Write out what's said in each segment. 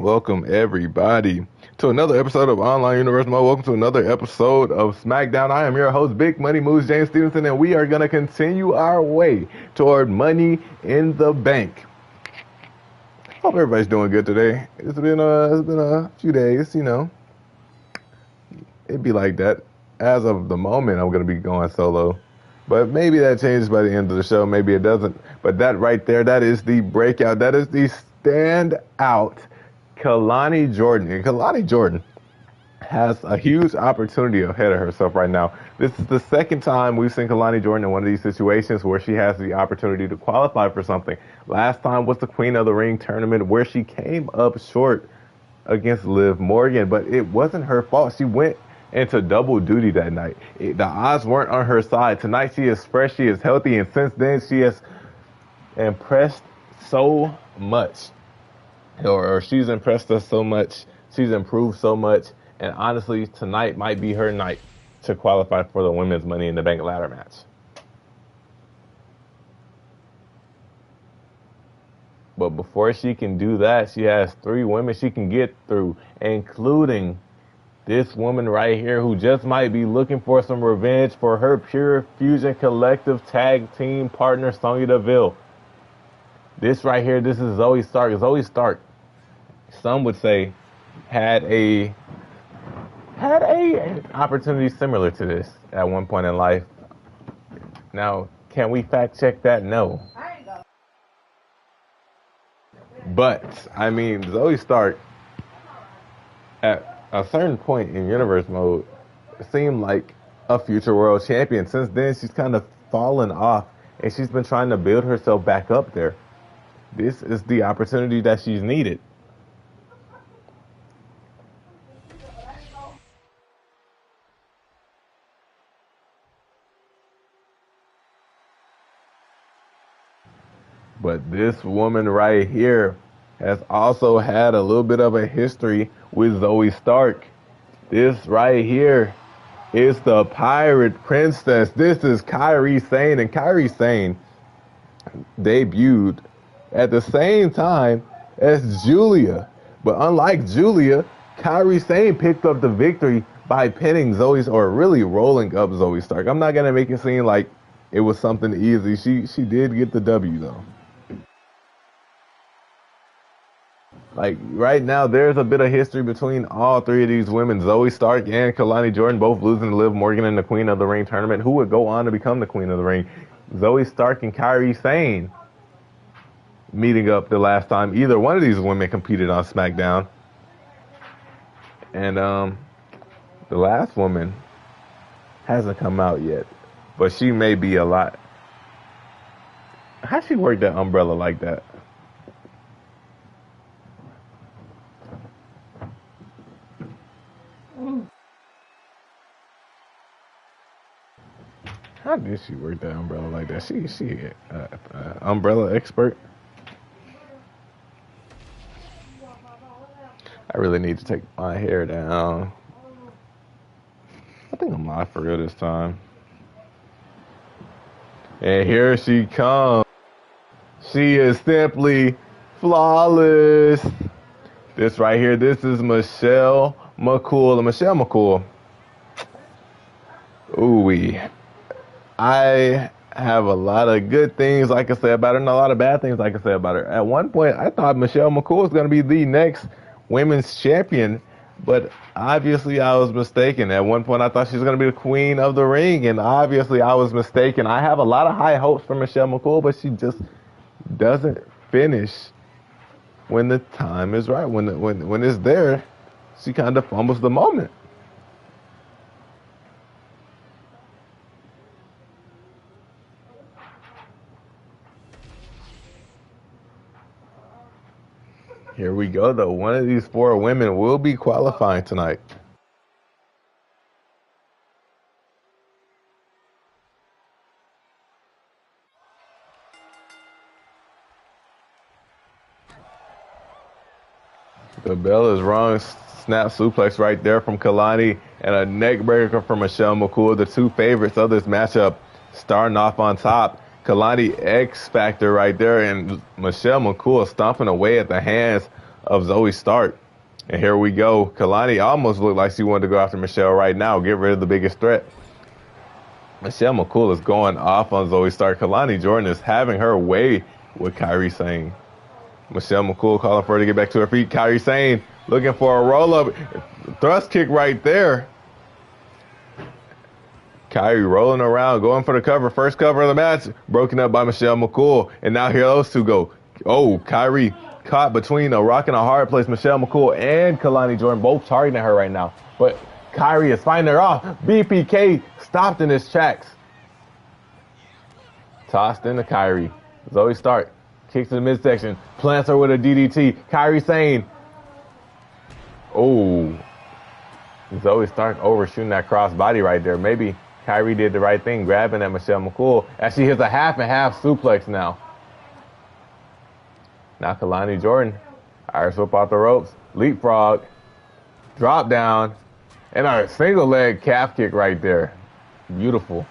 welcome everybody to another episode of Online Universe Mode. Welcome to another episode of Smackdown. I am your host, Big Money Moves James Stevenson, and we are going to continue our way toward Money in the Bank. Hope everybody's doing good today. It's been a few days, you know. It'd be like that. As of the moment, I'm going to be going solo. But maybe that changes by the end of the show. Maybe it doesn't. But that right there, that is the breakout. That is the standout Kalani Jordan. And Kalani Jordan has a huge opportunity ahead of herself right now. This is the second time we've seen Kalani Jordan in one of these situations where she has the opportunity to qualify for something. Last time was the Queen of the Ring tournament where she came up short against Liv Morgan. But it wasn't her fault. She went into double duty that night. The odds weren't on her side. Tonight she is fresh, she is healthy, and since then she has impressed so much. Or she's impressed us so much. She's improved so much. And honestly, tonight might be her night to qualify for the Women's Money in the Bank ladder match. But before she can do that, she has 3 women she can get through, including this woman right here who just might be looking for some revenge for her Pure Fusion Collective tag team partner, Sonya Deville. This right here, this is Zoe Stark. Zoe Stark, some would say, had a opportunity similar to this at one point in life. Now, can we fact check that? No. But, I mean, Zoe Stark, at a certain point in universe mode, seemed like a future world champion. Since then, she's kind of fallen off, and she's been trying to build herself back up there. This is the opportunity that she's needed. But this woman right here has also had a little bit of a history with Zoe Stark. This right here is the Pirate Princess. This is Kairi Sane, and Kairi Sane debuted at the same time as Julia. But unlike Julia, Kairi Sane picked up the victory by pinning or really rolling up Zoe Stark. I'm not going to make it seem like it was something easy. She did get the W, though. Like, right now, there's a bit of history between all 3 of these women, Zoe Stark and Kalani Jordan, both losing to Liv Morgan in the Queen of the Ring tournament. Who would go on to become the Queen of the Ring? Zoe Stark and Kairi Sane meeting up the last time either one of these women competed on Smackdown. And the last woman hasn't come out yet, but she may be a lot. How'd she work that umbrella like that? How did she work that umbrella like that? She umbrella expert. I really need to take my hair down. I think I'm live for real this time. And here she comes. She is simply flawless. This right here, this is Michelle McCool. Michelle McCool. Ooh-wee. I have a lot of good things I can say about her and a lot of bad things I can say about her. At one point, I thought Michelle McCool was going to be the next women's champion, but obviously I was mistaken. At one point, I thought she was going to be the Queen of the Ring, and obviously I was mistaken. I have a lot of high hopes for Michelle McCool, but she just doesn't finish when the time is right. When it's there, she kind of fumbles the moment. Here we go, though. One of these 4 women will be qualifying tonight. The bell is rung. Snap suplex right there from Kalani and a neck breaker from Michelle McCool, the 2 favorites of this matchup, starting off on top. Kalani X Factor right there, and Michelle McCool stomping away at the hands of Zoe Stark. And here we go. Kalani almost looked like she wanted to go after Michelle right now, get rid of the biggest threat. Michelle McCool is going off on Zoe Stark. Kalani Jordan is having her way with Kairi Sane. Michelle McCool calling for her to get back to her feet. Kairi Sane looking for a roll-up. Thrust kick right there. Kairi rolling around, going for the cover. First cover of the match, broken up by Michelle McCool. And now here those two go. Oh, Kairi caught between a rock and a hard place. Michelle McCool and Kalani Jordan both targeting her right now. But Kairi is fighting her off. BPK stopped in his tracks. Tossed into Kairi. Zoe Stark kicks to the midsection. Plants her with a DDT. Kairi Sane. Oh. Zoe Stark overshooting that crossbody right there. Maybe Kairi did the right thing, grabbing at Michelle McCool as she hits a half and half suplex now. Now Kalani Jordan, Irish whip off the ropes, leapfrog, drop down, and a single leg calf kick right there. Beautiful.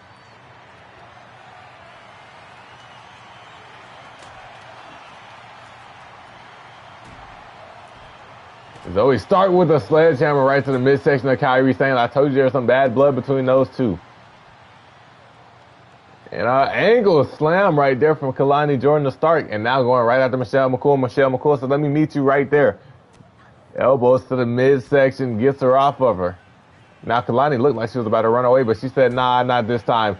Zoe Stark with a sledgehammer right to the midsection of Kairi Sane. I told you there's some bad blood between those two. And an angle slam right there from Kalani Jordan to Stark. And now going right after Michelle McCool. Michelle McCool said, let me meet you right there. Elbows to the midsection, gets her off of her. Now Kalani looked like she was about to run away, but she said, nah, not this time.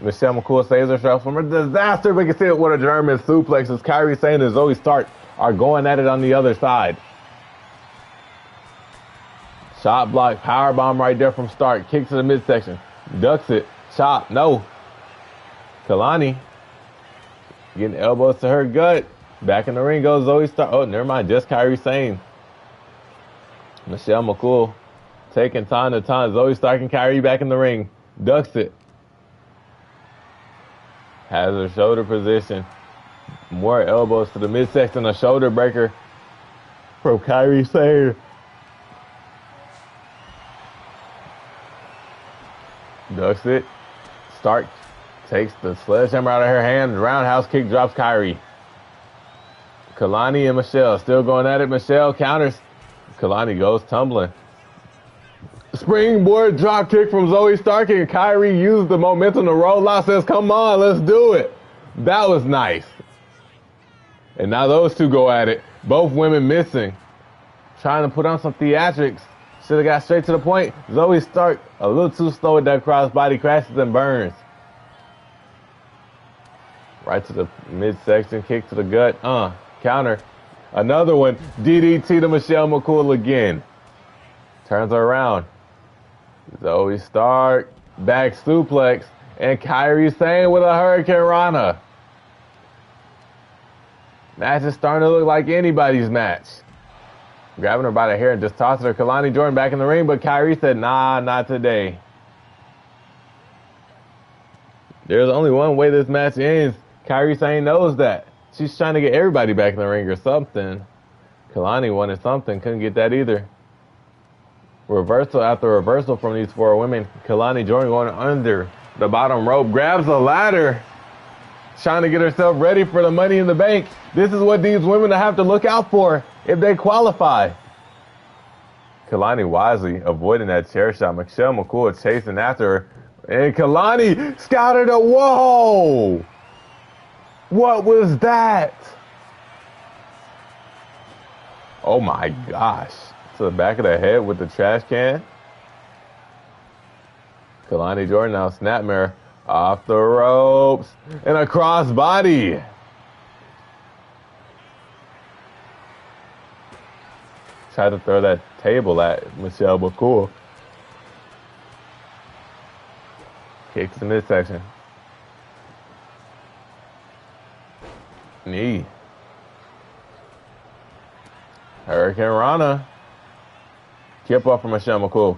Michelle McCool saves herself from a disaster. We can see it with a German suplex as Kairi Sane and Zoe Stark are going at it on the other side. Shot block, power bomb right there from Stark. Kicks to the midsection. Ducks it. Chop. No. Kalani getting elbows to her gut. Back in the ring goes Zoe Stark. Oh, never mind. Just Kairi Sane. Michelle McCool taking time to time. Zoe Stark and Kairi back in the ring. Ducks it. Has her shoulder position. More elbows to the midsection. A shoulder breaker from Kairi Sane. Ducks it. Stark takes the sledgehammer out of her hand. Roundhouse kick drops Kairi. Kalani and Michelle still going at it. Michelle counters. Kalani goes tumbling. Springboard drop kick from Zoe Stark, and Kairi used the momentum to roll out. Says, come on, let's do it. That was nice. And now those two go at it. Both women missing. Trying to put on some theatrics. Should have got straight to the point. Zoe Stark a little too slow with that crossbody, crashes and burns. Right to the midsection, kick to the gut. Counter. Another one. DDT to Michelle McCool again. Turns her around. Zoe Stark, back suplex, and Kairi Sane with a Hurricane Rana. Match is starting to look like anybody's match. Grabbing her by the hair and just tossing her. Kalani Jordan back in the ring, but Kairi said, nah, not today. There's only one way this match ends. Kairi Sane knows that. She's trying to get everybody back in the ring or something. Kalani wanted something, couldn't get that either. Reversal after reversal from these four women. Kalani Jordan going under the bottom rope, grabs a ladder, trying to get herself ready for the Money in the Bank. This is what these women have to look out for if they qualify. Kalani wisely avoiding that chair shot. Michelle McCool chasing after her. And Kalani scouted her. Whoa! What was that? Oh my gosh. To the back of the head with the trash can. Kalani Jordan now snapmare off the ropes and a crossbody. Tried to throw that table at Michelle McCool. Kicks in midsection. Knee. Hurricane Rana. Kip up from Michelle McCool.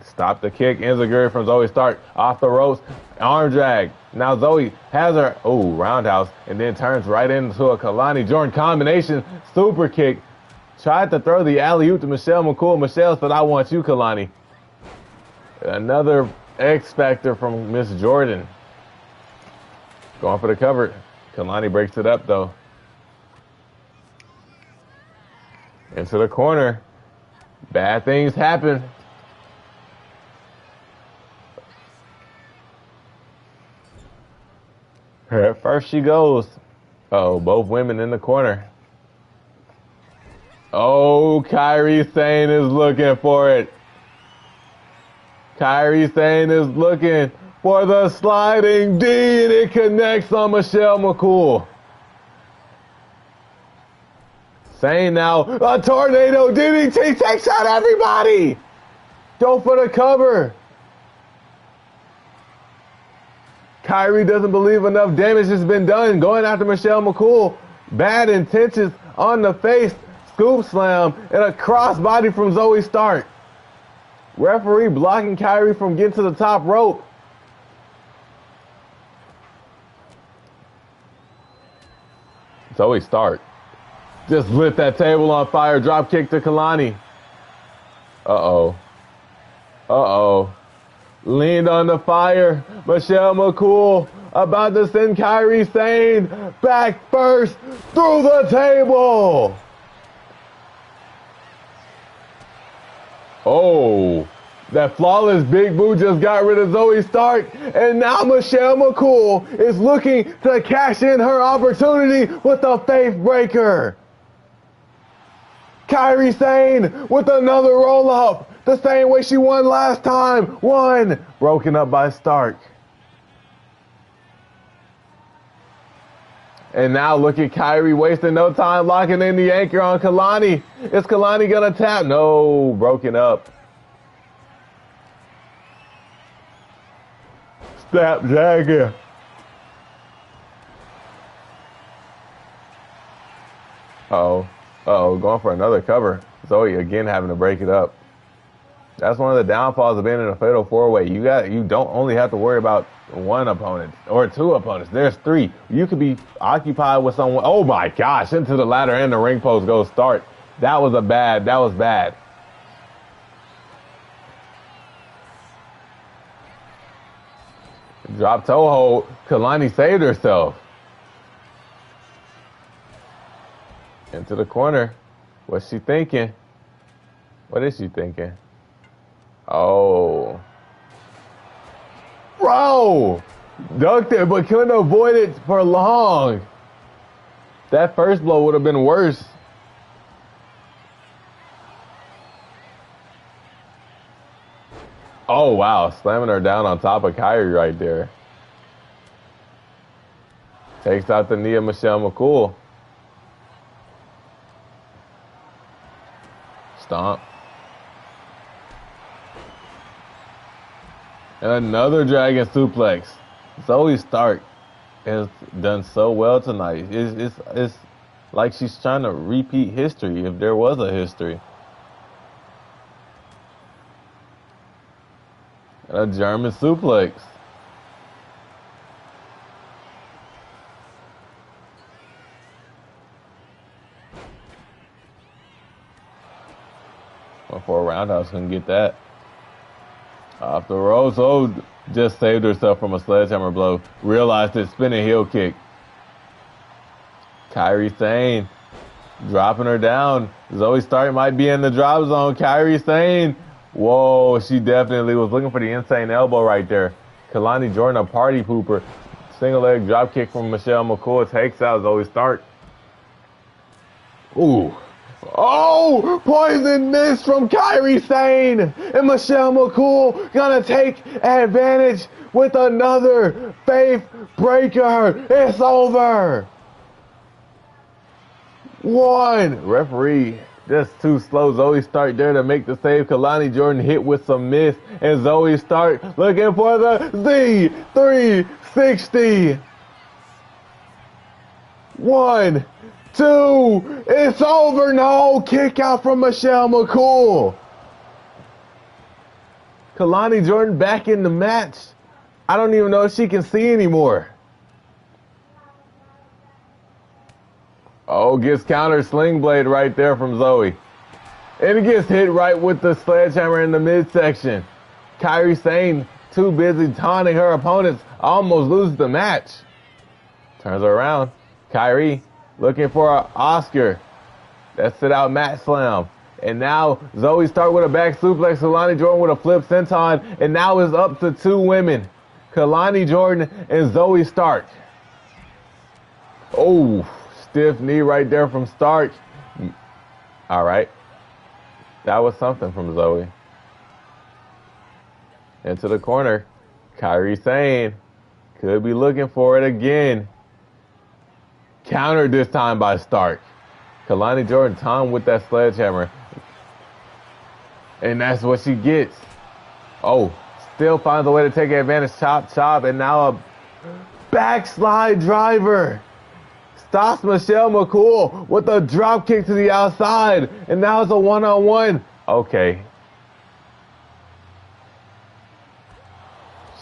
Stop the kick. Enziguri from Zoe Stark. Off the ropes. Arm drag. Now Zoe has her, roundhouse, and then turns right into a Kalani Jordan combination. Super kick. Tried to throw the alley-oop to Michelle McCool. Michelle said, I want you, Kalani. Another X Factor from Miss Jordan. Going for the cover. Kalani breaks it up, though. Into the corner. Bad things happen. Head first she goes. Oh, both women in the corner. Oh, Kairi Sane is looking for it. Kairi Sane is looking for the sliding D, and it connects on Michelle McCool. Sane now, a tornado DDT takes out everybody. Go for the cover. Kairi doesn't believe enough damage has been done. Going after Michelle McCool. Bad intentions on the face. Scoop slam and a crossbody from Zoe Stark. Referee blocking Kairi from getting to the top rope. Zoe Stark just lit that table on fire. Drop kick to Kalani. Uh-oh. Uh-oh. Leaned on the fire. Michelle McCool about to send Kairi Sane back first through the table. Oh, that flawless big boot just got rid of Zoe Stark, and now Michelle McCool is looking to cash in her opportunity with a faith breaker. Kairi Sane with another roll up, the same way she won last time. One, broken up by Stark. And now look at Kairi wasting no time locking in the anchor on Kalani. Is Kalani gonna tap? No, broken up. Snapdragon. Uh-oh. Uh-oh, going for another cover. Zoe again having to break it up. That's one of the downfalls of being in a fatal four-way. You don't only have to worry about one opponent or two opponents. There's three. You could be occupied with someone. Oh my gosh, into the ladder and the ring post goes Start. That was bad. Drop toe hold. Kalani saved herself. Into the corner. What's she thinking? What is she thinking? Oh. Bro! Ducked it, but couldn't avoid it for long. That first blow would have been worse. Oh, wow. Slamming her down on top of Kairi right there. Takes out the knee of Michelle McCool. Stomp. And another dragon suplex. Zoe Stark has done so well tonight. It's like she's trying to repeat history, if there was a history. And a German suplex. Well, for a roundhouse, couldn't get that. Off the ropes. Oh, just saved herself from a sledgehammer blow. Realized it, spinning heel kick. Kairi Sane dropping her down. Zoe Stark might be in the drop zone. Kairi Sane. Whoa, she definitely was looking for the insane elbow right there. Kalani Jordan, a party pooper. Single leg drop kick from Michelle McCool. Takes out Zoe Stark. Ooh. Oh, poison mist from Kairi Sane, and Michelle McCool gonna take advantage with another faith breaker. It's over. One. Referee just too slow. Zoe Stark there to make the save. Kalani Jordan hit with some miss, and Zoe Stark looking for the Z360. 1, 2, it's over. No, kick out from Michelle McCool. Kalani Jordan back in the match. I don't even know if she can see anymore. Oh, gets counter sling blade right there from Zoe. And it gets hit right with the sledgehammer in the midsection. Kairi Sane, too busy taunting her opponents, almost loses the match. Turns her around. Kairi looking for an Oscar. That sit out mat slam. And now Zoe Stark with a back suplex, Kalani Jordan with a flip senton, and now it's up to two women, Kalani Jordan and Zoe Stark. Oh, stiff knee right there from Stark. All right. That was something from Zoe. Into the corner. Kairi Sane could be looking for it again. Countered this time by Stark. Kalani Jordan timed with that sledgehammer. And that's what she gets. Oh, still finds a way to take advantage. Chop, chop, and now a backslide driver. Stops Michelle McCool with a drop kick to the outside. And now it's a one-on-one. Okay.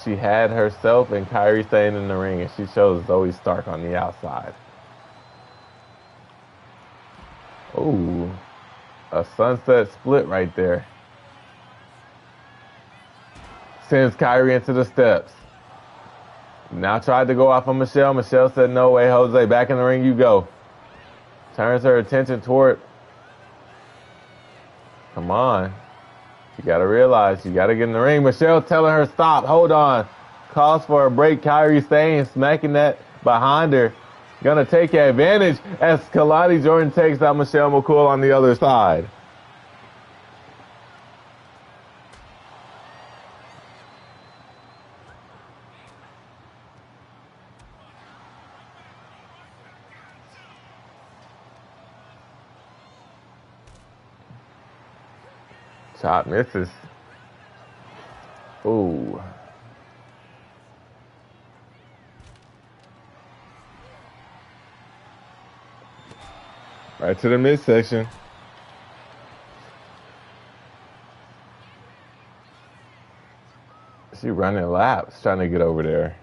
She had herself and Kairi Sane in the ring, and she chose Zoe Stark on the outside. Ooh, a sunset split right there. Sends Kairi into the steps. Now tried to go off on Michelle. Michelle said, no way, Jose. Back in the ring you go. Turns her attention toward... Come on. You got to realize you got to get in the ring. Michelle telling her, stop. Hold on. Calls for a break. Kairi Sane smacking that behind her. Gonna take advantage as Kalani Jordan takes out Michelle McCool on the other side. Chop misses. Ooh. Right to the midsection. She running laps trying to get over there.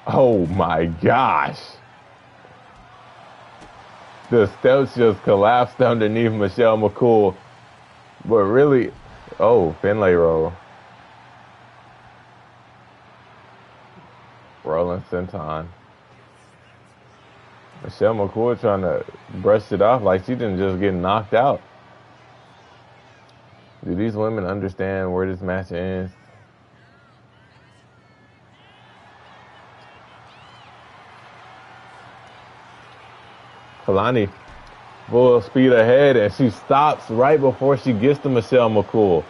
Oh my gosh. The steps just collapsed underneath Michelle McCool. But really, oh, Finlay roll. Rolling senton. Michelle McCool trying to brush it off like she didn't just get knocked out. Do these women understand where this match ends? Kalani full speed ahead, and she stops right before she gets to Michelle McCool.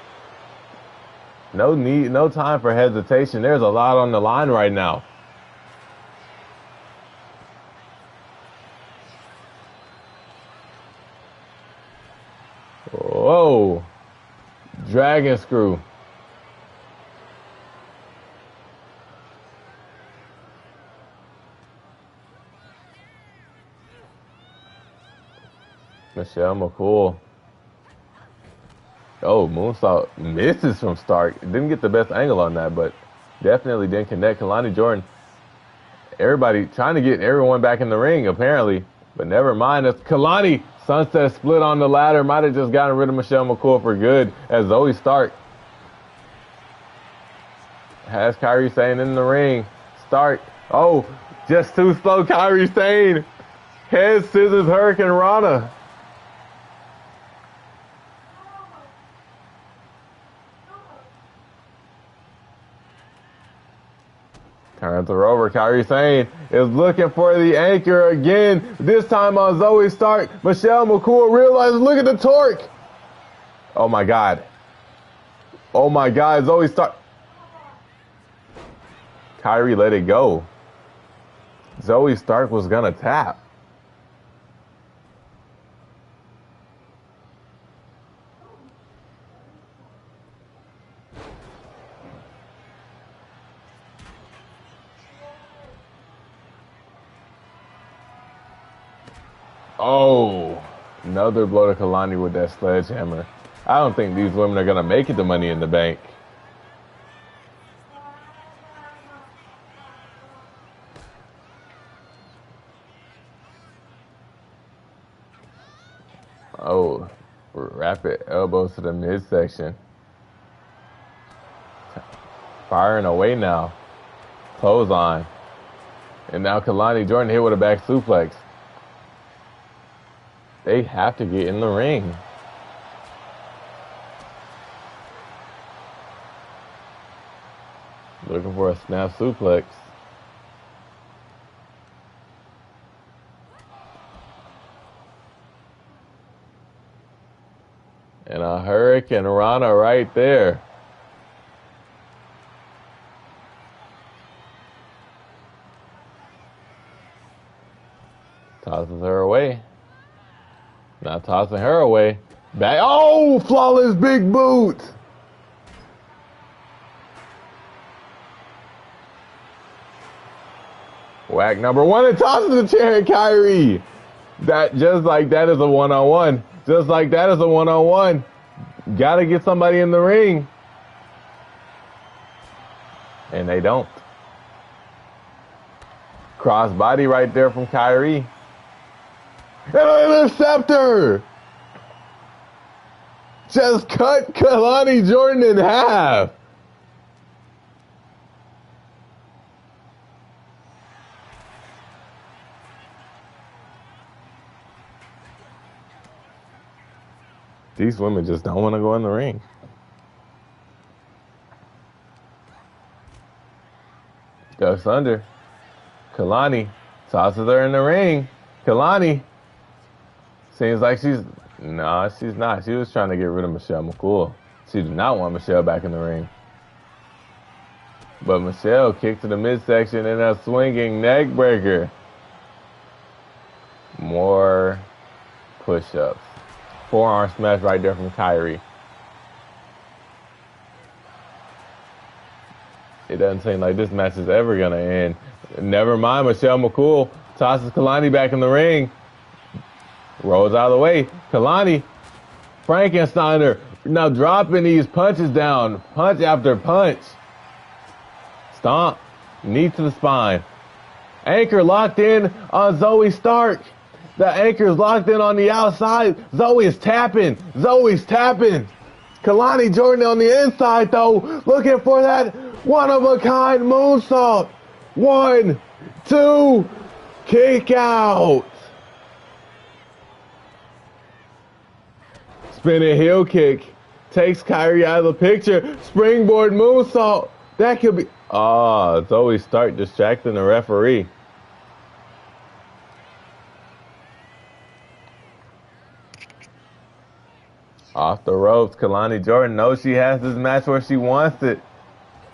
No time for hesitation. There's a lot on the line right now. Whoa. Dragon screw. Michelle McCool. Oh, moonsault misses from Stark. Didn't get the best angle on that, but definitely didn't connect. Kalani Jordan. Everybody trying to get everyone back in the ring, apparently. But never mind. It's Kalani. Sunset split on the ladder. Might have just gotten rid of Michelle McCool for good as Zoe Stark has Kairi Sane in the ring. Stark. Oh, just too slow. Kairi Sane. Head scissors Hurricane Rana. Turns her over. Kairi Sane is looking for the anchor again. This time on Zoe Stark. Michelle McCool realizes, look at the torque. Oh my God. Oh my God. Zoe Stark. Kairi let it go. Zoe Stark was gonna tap. Oh, another blow to Kalani with that sledgehammer. I don't think these women are going to make it to Money in the Bank. Oh, rapid elbows to the midsection. Firing away now. Clothesline. And now Kalani Jordan hit with a back suplex. They have to get in the ring. Looking for a snap suplex. And a Hurricane Rana right there. Tosses her away. Not tossing her away. Back. Oh, flawless big boot. Whack number one and tosses the chair at Kyrie. That just like that is a one-on-one. Just like that is a one-on-one. Gotta get somebody in the ring. And they don't. Crossbody right there from Kyrie. And an interceptor! Just cut Kalani Jordan in half. These women just don't want to go in the ring. Ducks under. Kalani tosses her in the ring. Kalani seems like she's not. She was trying to get rid of Michelle McCool. She did not want Michelle back in the ring. But Michelle kicked to the midsection in a swinging neck breaker. More push-ups. Forearm smash right there from Kyrie. It doesn't seem like this match is ever going to end. Never mind, Michelle McCool tosses Kalani back in the ring. Rolls out of the way. Kalani, Frankensteiner, now dropping these punches down. Punch after punch. Stomp. Knee to the spine. Anchor locked in on Zoe Stark. The anchor is locked in on the outside. Zoe's tapping. Kalani Jordan on the inside, though, looking for that one-of-a-kind moonsault. 1, 2, kick out. Spinning heel kick. Takes Kyrie out of the picture. Springboard moonsault. That could be... Zoe Stark distracting the referee. Off the ropes, Kalani Jordan knows she has this match where she wants it.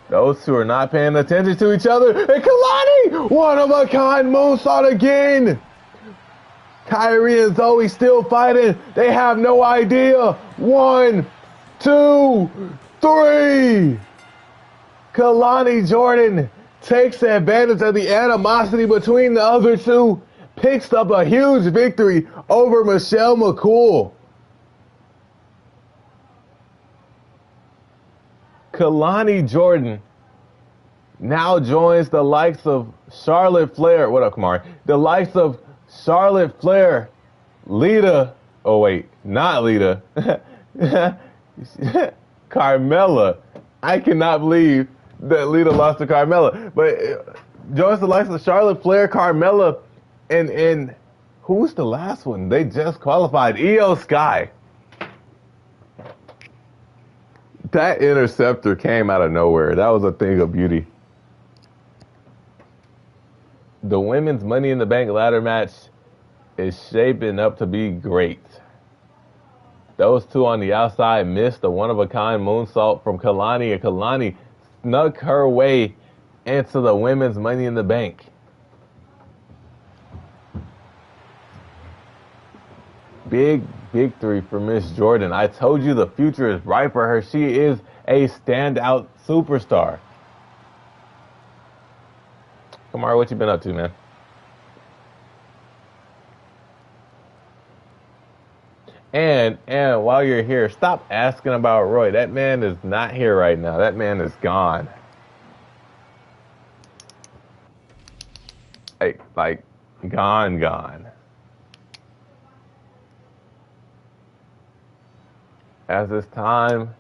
Those two are not paying attention to each other. And Kalani, one-of-a-kind moonsault again. Kyrie and Zoe still fighting. They have no idea. 1, 2, 3. Kalani Jordan takes advantage of the animosity between the other two. Picks up a huge victory over Michelle McCool. Kalani Jordan now joins the likes of Charlotte Flair. What up, Kamari? The likes of Charlotte Flair, Lita. Oh, wait, not Lita. Carmella. I cannot believe that Lita lost to Carmella. But joins the likes of Charlotte Flair, Carmella, and who's the last one? They just qualified. Io Sky. That interceptor came out of nowhere. That was a thing of beauty. The women's Money in the Bank ladder match is shaping up to be great. Those two on the outside missed a one-of-a-kind moonsault from Kalani, and Kalani snuck her way into the women's Money in the Bank. Big victory for Miss Jordan. I told you the future is bright for her. She is a standout superstar. Kamara, what you been up to, man? And while you're here, stop asking about Roy. That man is not here right now. That man is gone. Like gone. As it's time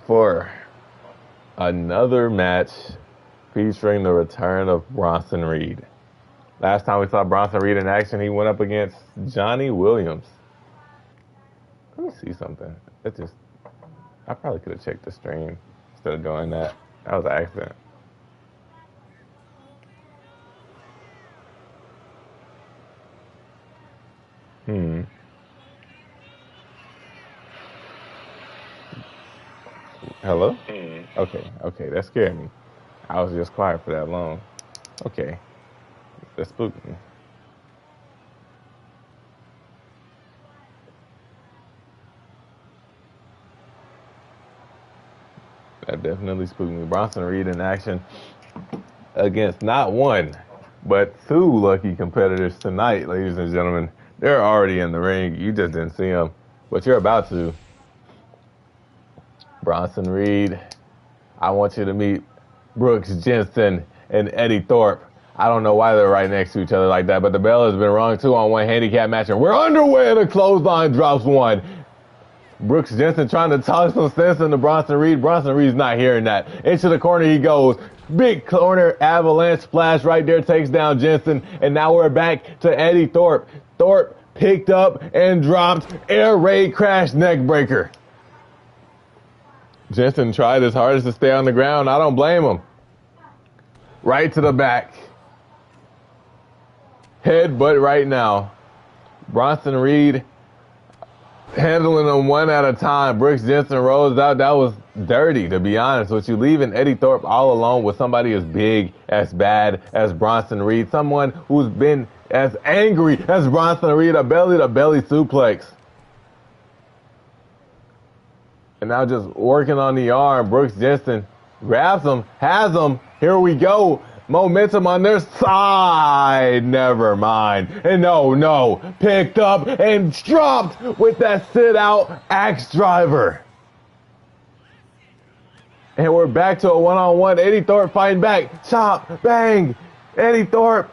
for another match featuring the return of Bronson Reed. Last time we saw Bronson Reed in action, he went up against Johnny Williams. Let me see something. I probably could have checked the stream instead of doing that. That was an accident. Hello? Okay, that scared me. I was just quiet for that long. Okay, that spooked me. That definitely spooked me. Bronson Reed in action against not one, but two lucky competitors tonight, ladies and gentlemen. They're already in the ring. You just didn't see them, but you're about to. Bronson Reed, I want you to meet Brooks Jensen and Eddie Thorpe. I don't know why they're right next to each other like that, but the bell has been rung 2-on-1 handicap match, and we're underway. The clothesline drops one. Brooks Jensen trying to talk some sense into Bronson Reed. Bronson Reed's not hearing that. Into the corner he goes. Big corner avalanche splash right there takes down Jensen. And now we're back to Eddie Thorpe. Thorpe picked up and dropped air raid crash neck breaker. Jensen tried his hardest to stay on the ground. I don't blame him. Right to the back. Headbutt right now. Bronson Reed handling them one at a time. Brooks Jensen rolls out. That was dirty, to be honest with you. Leaving Eddie Thorpe all alone with somebody as big, as bad as Bronson Reed. Someone who's been as angry as Bronson Reed. A belly-to-belly suplex. And now just working on the arm. Brooks Jensen grabs him, has him. Here we go. Momentum on their side. Never mind. And no. Picked up and dropped with that sit-out axe driver. And we're back to a one-on-one. Eddie Thorpe fighting back. Chop, bang. Eddie Thorpe.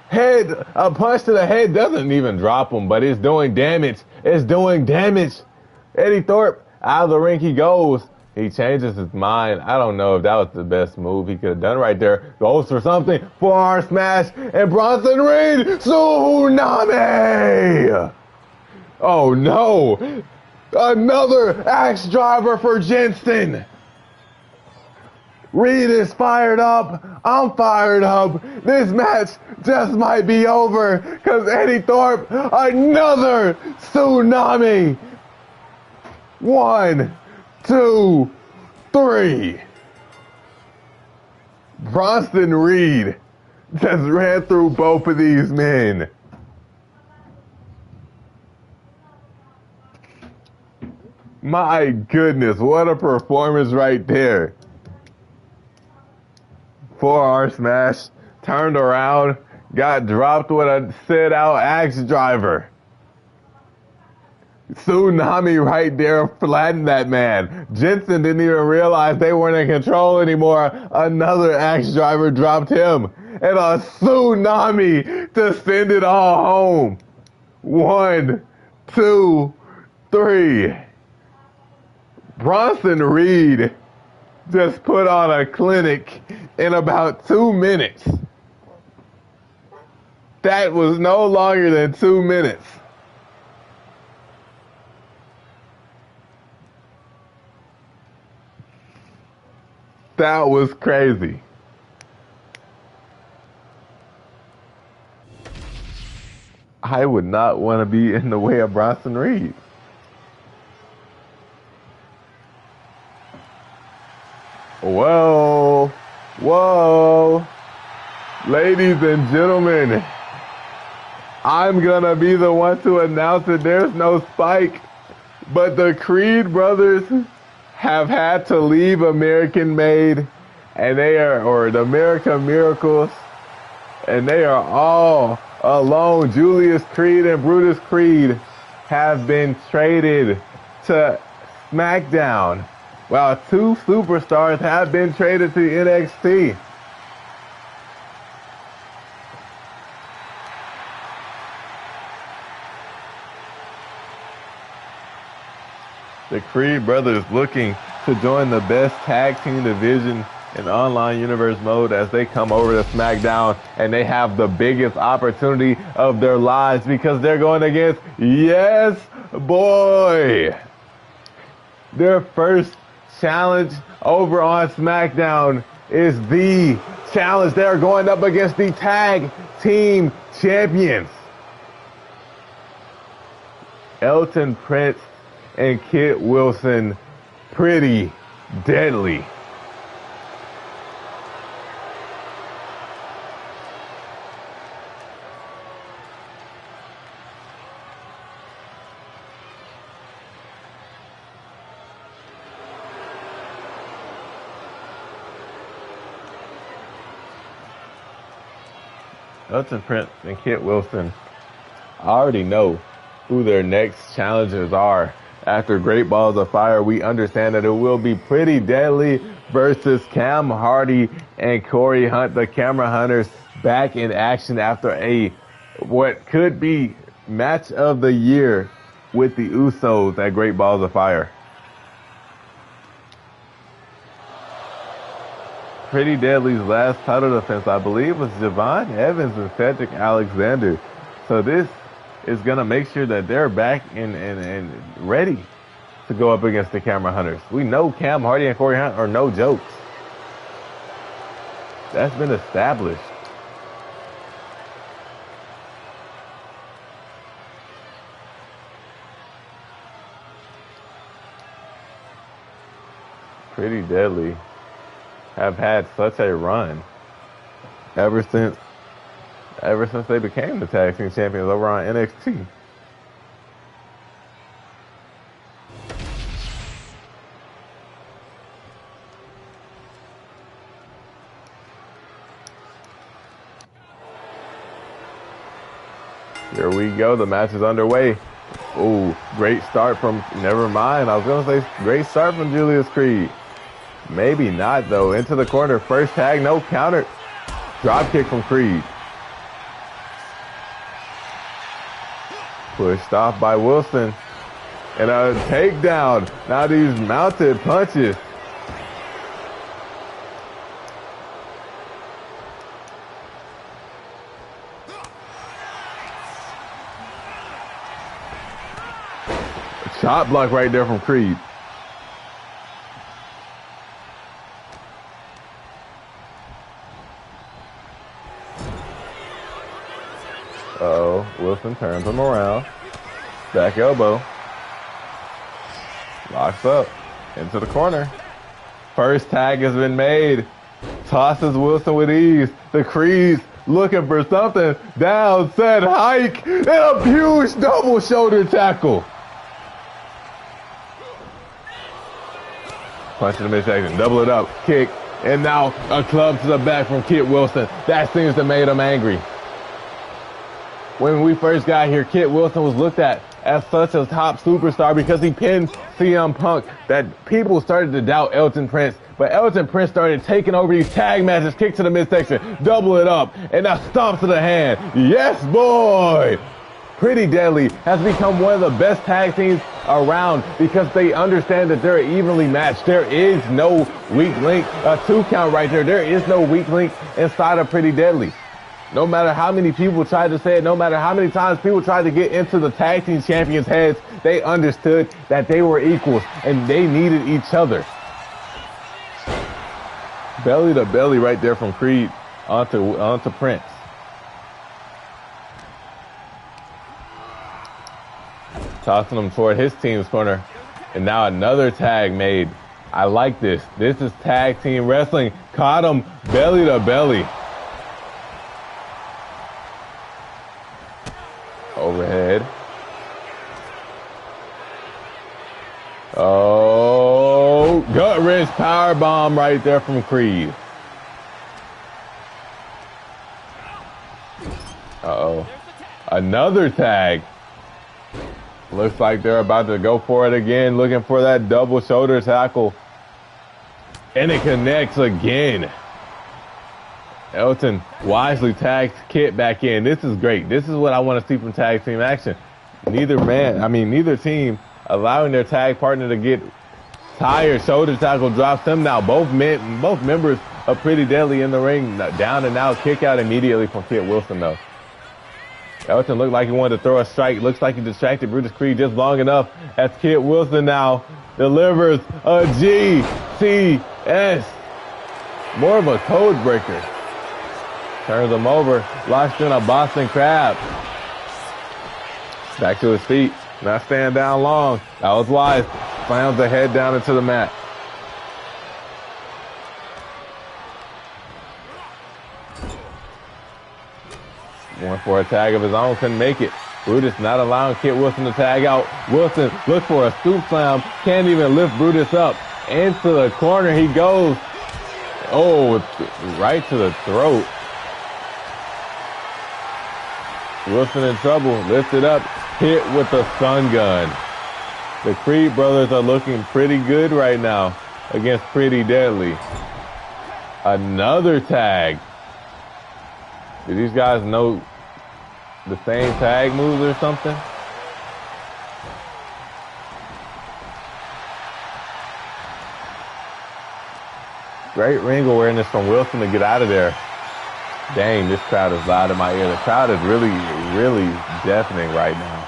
Head, a punch to the head doesn't even drop him, but it's doing damage. Eddie Thorpe, out of the ring he goes. He changes his mind. I don't know if that was the best move he could have done right there. Goes for something. Forearm smash. And Bronson Reed. Tsunami. Oh, no. Another axe driver for Jensen. Reed is fired up. I'm fired up. This match just might be over because Eddie Thorpe, another tsunami. 1, 2, 3. Bronson Reed just ran through both of these men. My goodness, what a performance right there. Forearm smash, turned around, got dropped with a sit-out axe driver. Tsunami right there flattened that man. Jensen didn't even realize they weren't in control anymore. Another axe driver dropped him. And a tsunami to send it all home. 1, 2, 3. Bronson Reed just put on a clinic in about 2 minutes. That was no longer than 2 minutes. That was crazy. I would not want to be in the way of Bronson Reed. Whoa. Ladies and gentlemen, I'm going to be the one to announce that there's no spike, but the Creed brothers have had to leave American Made, and they are, or the American Miracles, and they are all alone. Julius Creed and Brutus Creed have been traded to Smackdown, while 2 superstars have been traded to NXT. The Creed brothers looking to join the best tag team division in online universe mode as they come over to SmackDown, and they have the biggest opportunity of their lives because they're going against, yes, boy, their first challenge over on SmackDown is the challenge. They're going up against the tag team champions, Elton Prince and Kit Wilson. Pretty deadly. Elton Prince and Kit Wilson, I already know who their next challengers are. After Great Balls of Fire, we understand that it will be Pretty Deadly versus Cam Hardy and Corey Hunt, the Camera Hunters, back in action after what could be match of the year with the Usos at Great Balls of Fire. Pretty Deadly's last title defense, I believe, was Javon Evans and Cedric Alexander. So this is going to make sure that they're back and ready to go up against the Camera Hunters. We know Cam Hardy and Corey Hunt are no jokes. That's been established. Pretty Deadly have had such a run ever since they became the tag team champions over on NXT. Here we go. The match is underway. Ooh, great start from, never mind. I was going to say great start from Julius Creed. Maybe not, though. Into the corner. First tag, no counter. Drop kick from Creed. Pushed off by Wilson. And a takedown. Now these mounted punches. A chop block right there from Creed. Uh-oh, Wilson turns him around. Back elbow. Locks up. Into the corner. First tag has been made. Tosses Wilson with ease. The Creeds looking for something. Down, set, hike. And a huge double shoulder tackle. Punch in the midsection. Double it up. Kick. And now a club to the back from Kit Wilson. That seems to make him angry. When we first got here, Kit Wilson was looked at as such a top superstar because he pinned CM Punk that people started to doubt Elton Prince. But Elton Prince started taking over these tag matches, kick to the midsection, double it up, and now stomp to the hand. Yes, boy! Pretty Deadly has become one of the best tag teams around because they understand that they're evenly matched. There is no weak link. A 2 count right there. There is no weak link inside of Pretty Deadly. No matter how many people tried to say it, no matter how many times people tried to get into the tag team champions' heads, they understood that they were equals and they needed each other. Belly to belly right there from Creed onto Prince. Tossing him toward his team's corner. And now another tag made. I like this. This is tag team wrestling. Caught him belly to belly. Overhead. Oh, gut wrench power bomb right there from Creed. Uh-oh. Another tag. Looks like they're about to go for it again, looking for that double shoulder tackle. And it connects again. Elton wisely tags Kit back in. This is great. This is what I want to see from tag team action. Neither team allowing their tag partner to get tired. Shoulder tackle drops him now. Both members are pretty deadly in the ring. Down and out. Kick out immediately from Kit Wilson, though. Elton looked like he wanted to throw a strike. Looks like he distracted Brutus Creed just long enough as Kit Wilson now delivers a GCS. More of a code breaker. Turns him over. Locks in a Boston Crab. Back to his feet. Not staying down long. That was wise. Slams the head down into the mat. Went for a tag of his own, couldn't make it. Brutus not allowing Kit Wilson to tag out. Wilson looks for a scoop slam, can't even lift Brutus up. Into the corner he goes. Oh, right to the throat. Wilson in trouble, lifted up, hit with the stun gun. The Creed brothers are looking pretty good right now against Pretty Deadly. Another tag. Do these guys know the same tag moves or something? Great ring awareness from Wilson to get out of there. Dang, this crowd is loud in my ear. The crowd is really, really deafening right now.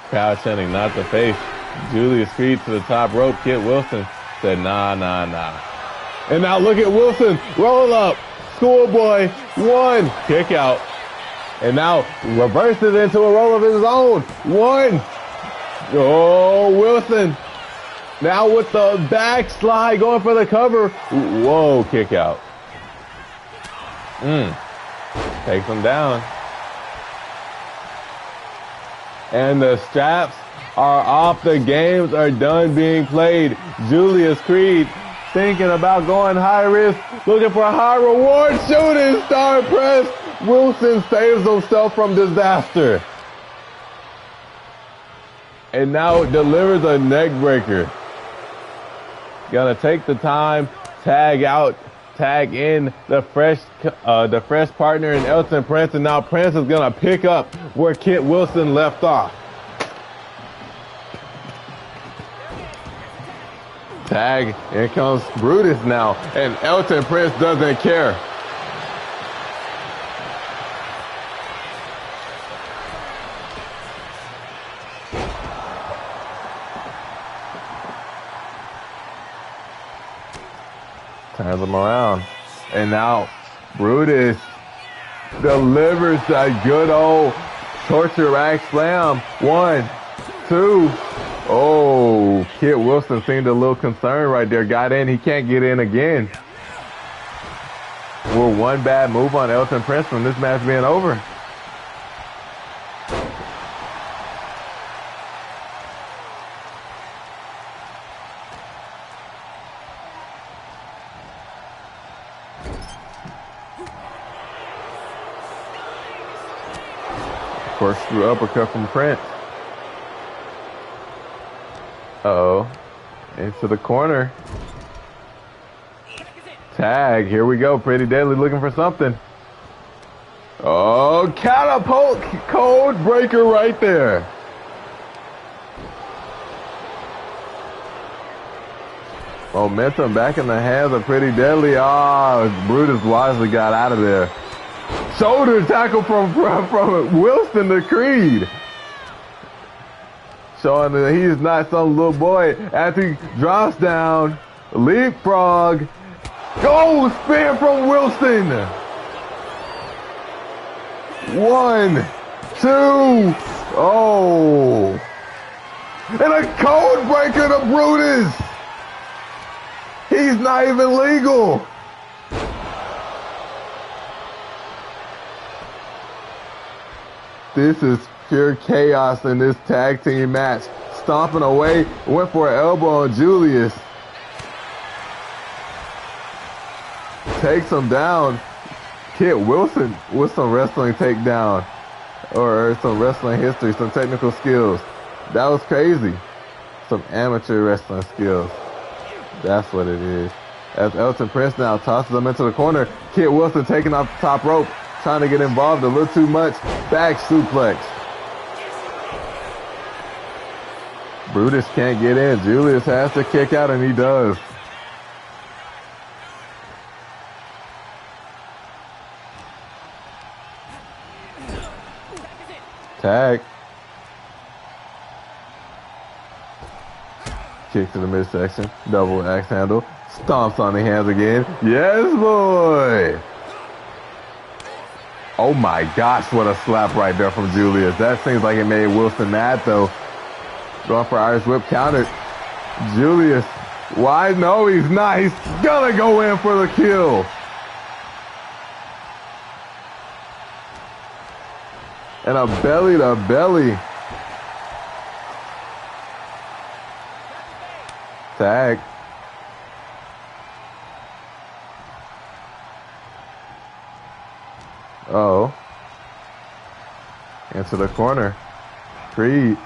Crowd chanting, not the face. Julius Creed to the top rope. Kit Wilson said, nah, nah, nah. And now look at Wilson, roll up, schoolboy, one, kick out. And now reverses into a roll of his own, one. Oh, Wilson, now with the backslide, going for the cover. Whoa, kick out. Takes him down. And the straps are off, the games are done being played. Julius Creed thinking about going high risk, looking for a high reward, shooting star press. Wilson saves himself from disaster. And now delivers a neck breaker. Gonna take the time, tag out, tag in the fresh partner in Elton Prince, and now Prince is gonna pick up where Kit Wilson left off. Tag, here comes Brutus now, and Elton Prince doesn't care. Turns him around, and now Brutus delivers that good old torture rack slam. 1, 2. Oh, Kit Wilson seemed a little concerned right there. Got in, he can't get in again. Will one bad move on Elton Prince from this match being over? Corkscrew uppercut from Prince. Uh-oh. Into the corner. Tag. Here we go. Pretty Deadly looking for something. Oh, catapult code breaker right there. Momentum back in the hands of Pretty Deadly. Ah, Brutus wisely got out of there. Shoulder tackle from Wilson to Creed. Showing that he's not some little boy. As he drops down, leapfrog. Go spin from Wilson. 1, 2. Oh. And a code breaker to Brutus. He's not even legal. This is pure chaos in this tag team match. Stomping away, went for an elbow on Julius. Takes him down. Kit Wilson with some wrestling takedown. Or some wrestling history, some technical skills. That was crazy. Some amateur wrestling skills. That's what it is. As Elton Prince now tosses him into the corner. Kit Wilson taking off the top rope. Trying to get involved a little too much. Back suplex. Brutus can't get in. Julius has to kick out, and he does. Tag. Kick to the midsection. Double axe handle. Stomps on the hands again. Yes, boy. Oh my gosh, what a slap right there from Julius. That seems like it made Wilson mad though. Going for Irish whip counter. Julius. Why? No, he's not. He's gonna go in for the kill. And a belly to belly. Tag. Oh. Into the corner. Creed.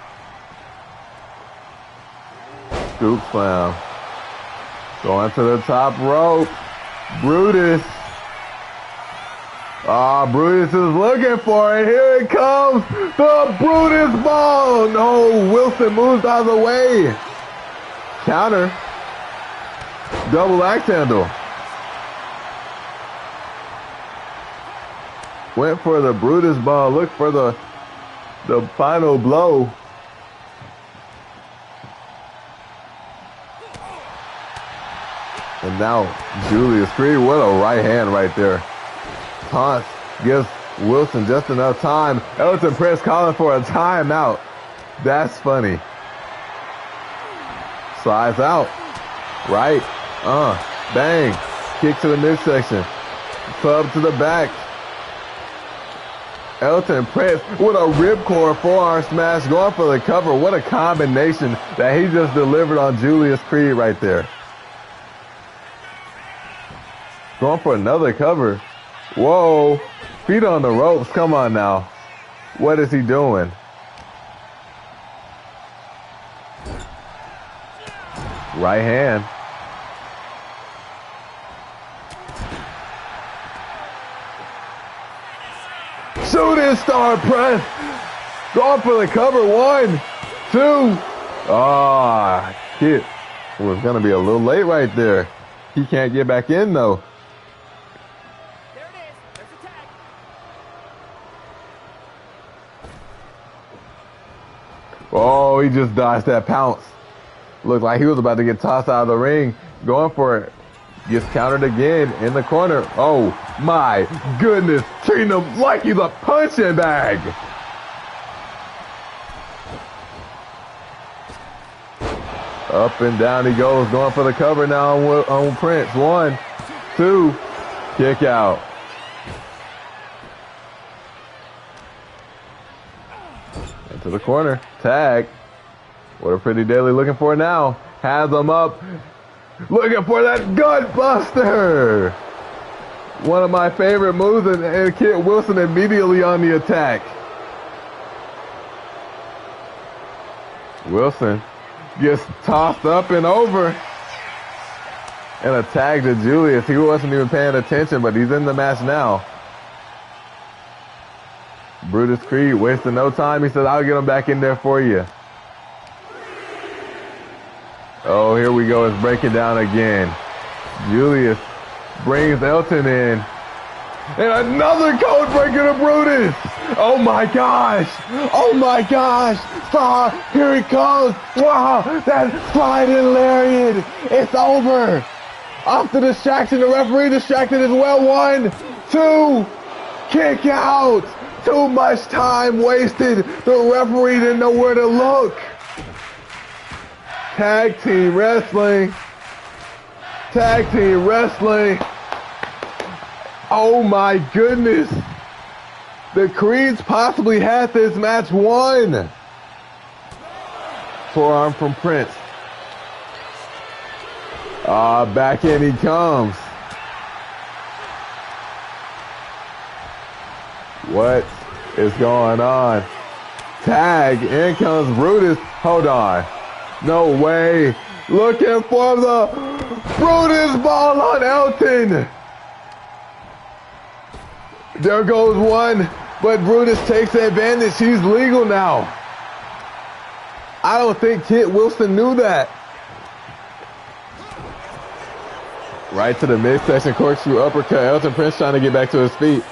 Scoop slam. Going to the top rope. Brutus. Brutus is looking for it. Here it comes. The Brutus ball. No, Wilson moves out of the way. Counter. Double axe handle. Went for the Brutus ball. Look for the final blow. And now Julius Creed, what a right hand right there. Taunt gives Wilson just enough time. Elton Prince calling for a timeout. That's funny. Slides out. Right. Bang. Kick to the midsection. Club to the back. Elton Prince with a ripcord forearm smash going for the cover. What a combination that he just delivered on Julius Creed right there. Going for another cover. Whoa. Feet on the ropes. Come on now. What is he doing? Right hand. Shooting star press. Going for the cover. 1, 2. Kid was going to be a little late right there. He can't get back in though. There it is. There's a tag. Oh, he just dodged that pounce. Looked like he was about to get tossed out of the ring. Going for it. Gets countered again in the corner. Oh my goodness. Treating him like he's a punching bag. Up and down he goes. Going for the cover now on Prince. 1, 2. Kick out. Into the corner. Tag. What a Pretty Deadly looking for now. Has him up. Looking for that gut buster. One of my favorite moves, and Kid Wilson immediately on the attack. Wilson gets tossed up and over. And a tag to Julius. He wasn't even paying attention, but he's in the match now. Brutus Creed wasting no time. He said, I'll get him back in there for you. Oh, here we go. It's breaking down again. Julius brings Elton in. And another code breaker to Brutus. Oh my gosh. Oh my gosh. Here it comes. Wow. That sliding lariat. It's over. Off the distraction. The referee distracted as well. 1, 2. Kick out. Too much time wasted. The referee didn't know where to look. Tag team wrestling. Tag team wrestling. Oh my goodness. The Creeds possibly had this match won. Forearm from Prince. Back in he comes. What is going on? Tag. In comes Brutus. Hold on. No way. Looking for the Brutus ball on Elton. There goes one, but Brutus takes advantage. He's legal now. I don't think Kit Wilson knew that. Right to the midsection corkscrew uppercut. Elton Prince trying to get back to his feet.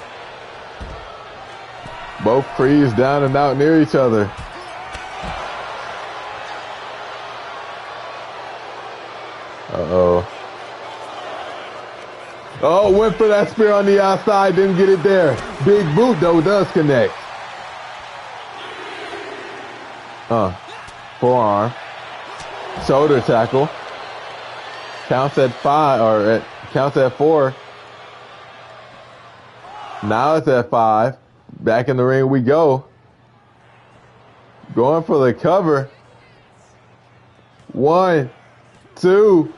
Both Creeds down and out near each other. Uh-oh. Oh, went for that spear on the outside. Didn't get it there. Big boot, though, does connect. Forearm. Shoulder tackle. Counts at 5, or counts at 4. Now it's at 5. Back in the ring we go. Going for the cover. 1, 2.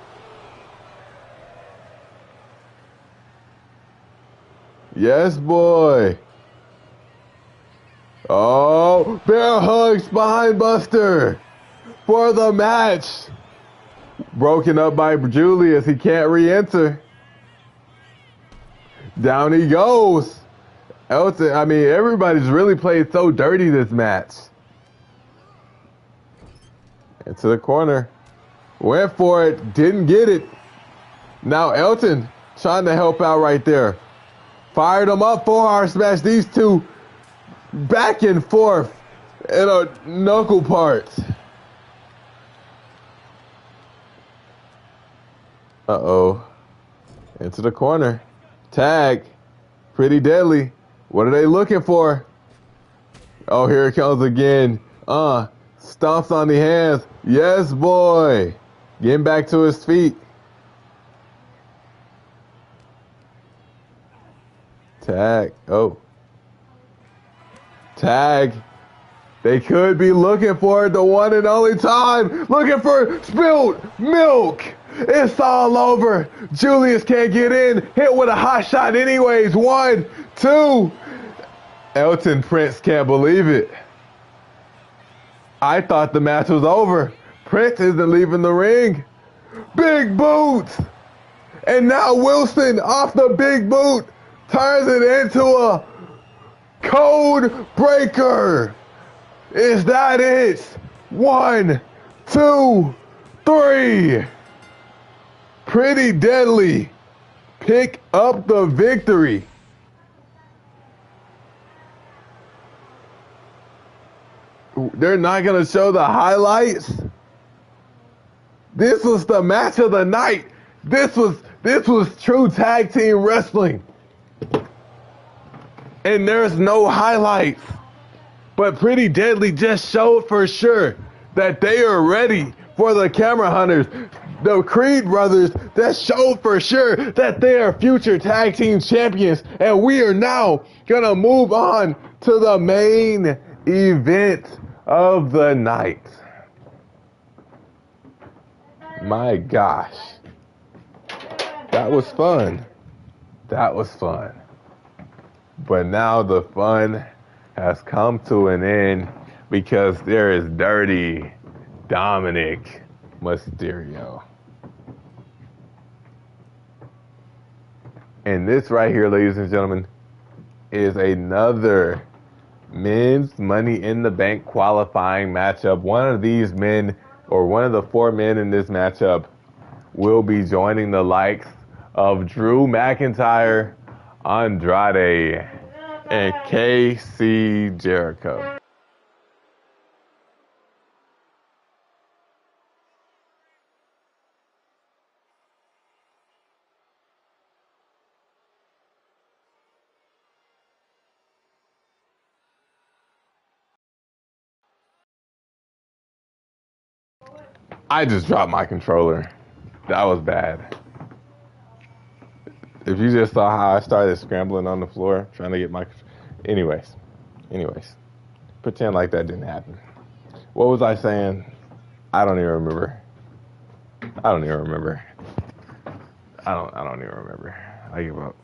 Yes, boy. Oh, bear hug spine buster for the match. Broken up by Julius. He can't re-enter. Down he goes. Elton, I mean, everybody's really played so dirty this match. Into the corner. Went for it. Didn't get it. Now Elton trying to help out right there. Fired him up. Forearm smash. These two back and forth in a knuckle part. Uh-oh. Into the corner. Tag. Pretty deadly. What are they looking for? Oh, here it comes again. Stomps on the hands. Yes, boy. Getting back to his feet. Tag. Oh. Tag. They could be looking for it the one and only time. Looking for spilled milk. It's all over. Julius can't get in. Hit with a hot shot anyways. 1, 2. Elton Prince can't believe it. I thought the match was over. Prince isn't leaving the ring. Big boot. And now Wilson off the big boot turns it into a code breaker. Is that it? 1, 2, 3. Pretty deadly. Pick up the victory. They're not going to show the highlights. This was the match of the night. This was true tag team wrestling. And there's no highlights. But Pretty Deadly just showed for sure that they are ready for the camera hunters. The Creed brothers that showed for sure that they are future tag team champions. And we are now going to move on to the main event of the night. My gosh. That was fun. That was fun. But now the fun has come to an end because there is Dirty Dominic Mysterio. And this right here, ladies and gentlemen, is another men's Money in the Bank qualifying matchup. One of these men, or one of the 4 men in this matchup, will be joining the likes of Drew McIntyre, Andrade, and KC Jericho. I just dropped my controller. That was bad. If you just saw how I started scrambling on the floor trying to get my... Anyways. Pretend like that didn't happen. What was I saying? I don't even remember. I don't even remember. I give up.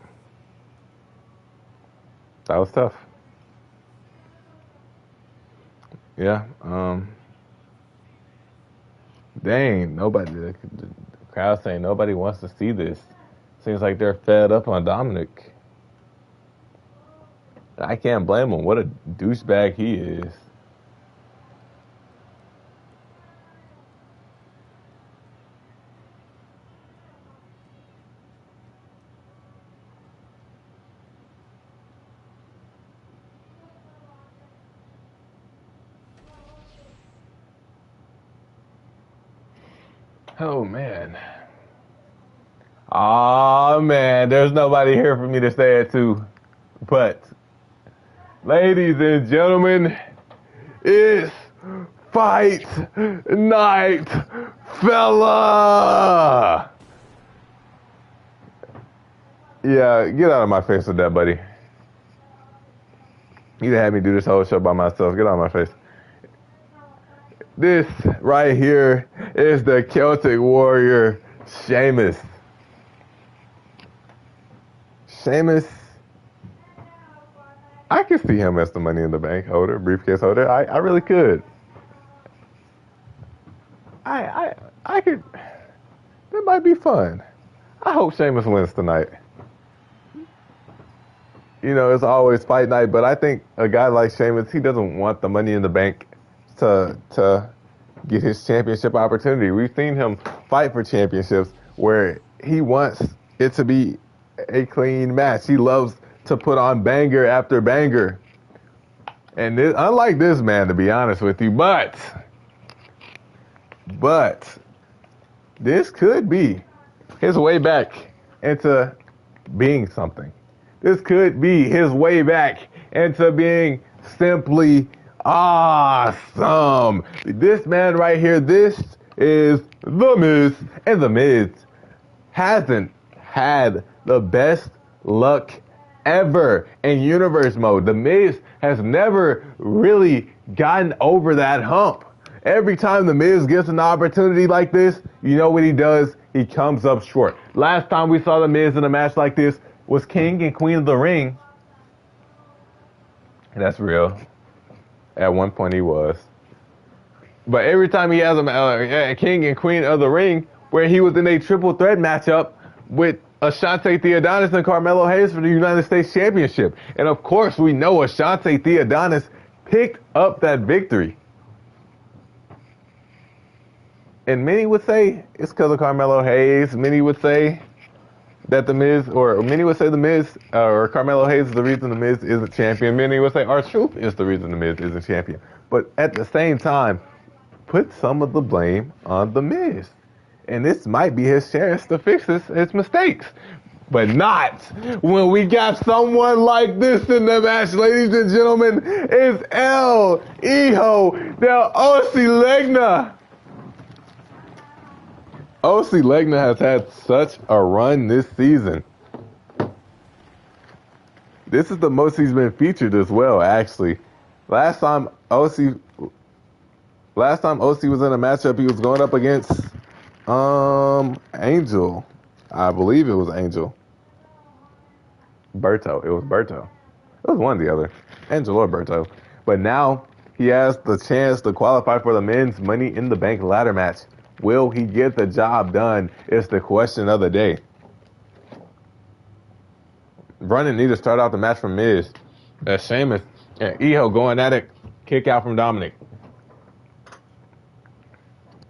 That was tough. Yeah. Dang, nobody, the crowd saying nobody wants to see this. Seems like they're fed up on Dominic. I can't blame him. What a douchebag he is. Oh, man. Oh, man. There's nobody here for me to say it to. But, ladies and gentlemen, it's Fight Night Fella! Yeah, get out of my face with that, buddy. You done had me do this whole show by myself. Get out of my face. This right here is the Celtic Warrior, Sheamus. Sheamus, I could see him as the Money in the Bank holder, briefcase holder. I really could. I could. That might be fun. I hope Sheamus wins tonight. You know, it's always fight night, but I think a guy like Sheamus, he doesn't want the Money in the Bank to get his championship opportunity. We've seen him fight for championships where he wants it to be a clean match. He loves to put on banger after banger. And unlike this man, to be honest with you, but this could be his way back into being something. This could be his way back into being simply awesome. This man right here, this is The Miz, and The Miz hasn't had the best luck ever in universe mode. The Miz has never really gotten over that hump. Every time The Miz gets an opportunity like this, you know what he does? He comes up short. Last time we saw The Miz in a match like this was King and Queen of the Ring. That's real. At one point he was. But every time he has a King and Queen of the Ring, where he was in a triple threat matchup with Ashante Theodonis and Carmelo Hayes for the United States Championship. And of course we know Ashante Theodonis picked up that victory. And many would say it's because of Carmelo Hayes. Many would say that The Miz, or many would say The Miz, or Carmelo Hayes is the reason The Miz isn't champion. Many would say R-Truth is the reason The Miz isn't champion. But at the same time, put some of the blame on The Miz. And this might be his chance to fix his mistakes. But not when we got someone like this in the match, ladies and gentlemen. It's El Hijo del Osiglegna. Osiglegna has had such a run this season. This is the most he's been featured as well, actually. Last time OC was in a matchup, he was going up against Angel. I believe it was Angel. Berto. It was Berto. It was one or the other. Angel or Berto. But now he has the chance to qualify for the men's Money in the Bank ladder match. Will he get the job done is the question of the day. Running need to start out the match from Miz. Sheamus and Hijo going at it. Kick out from Dominic.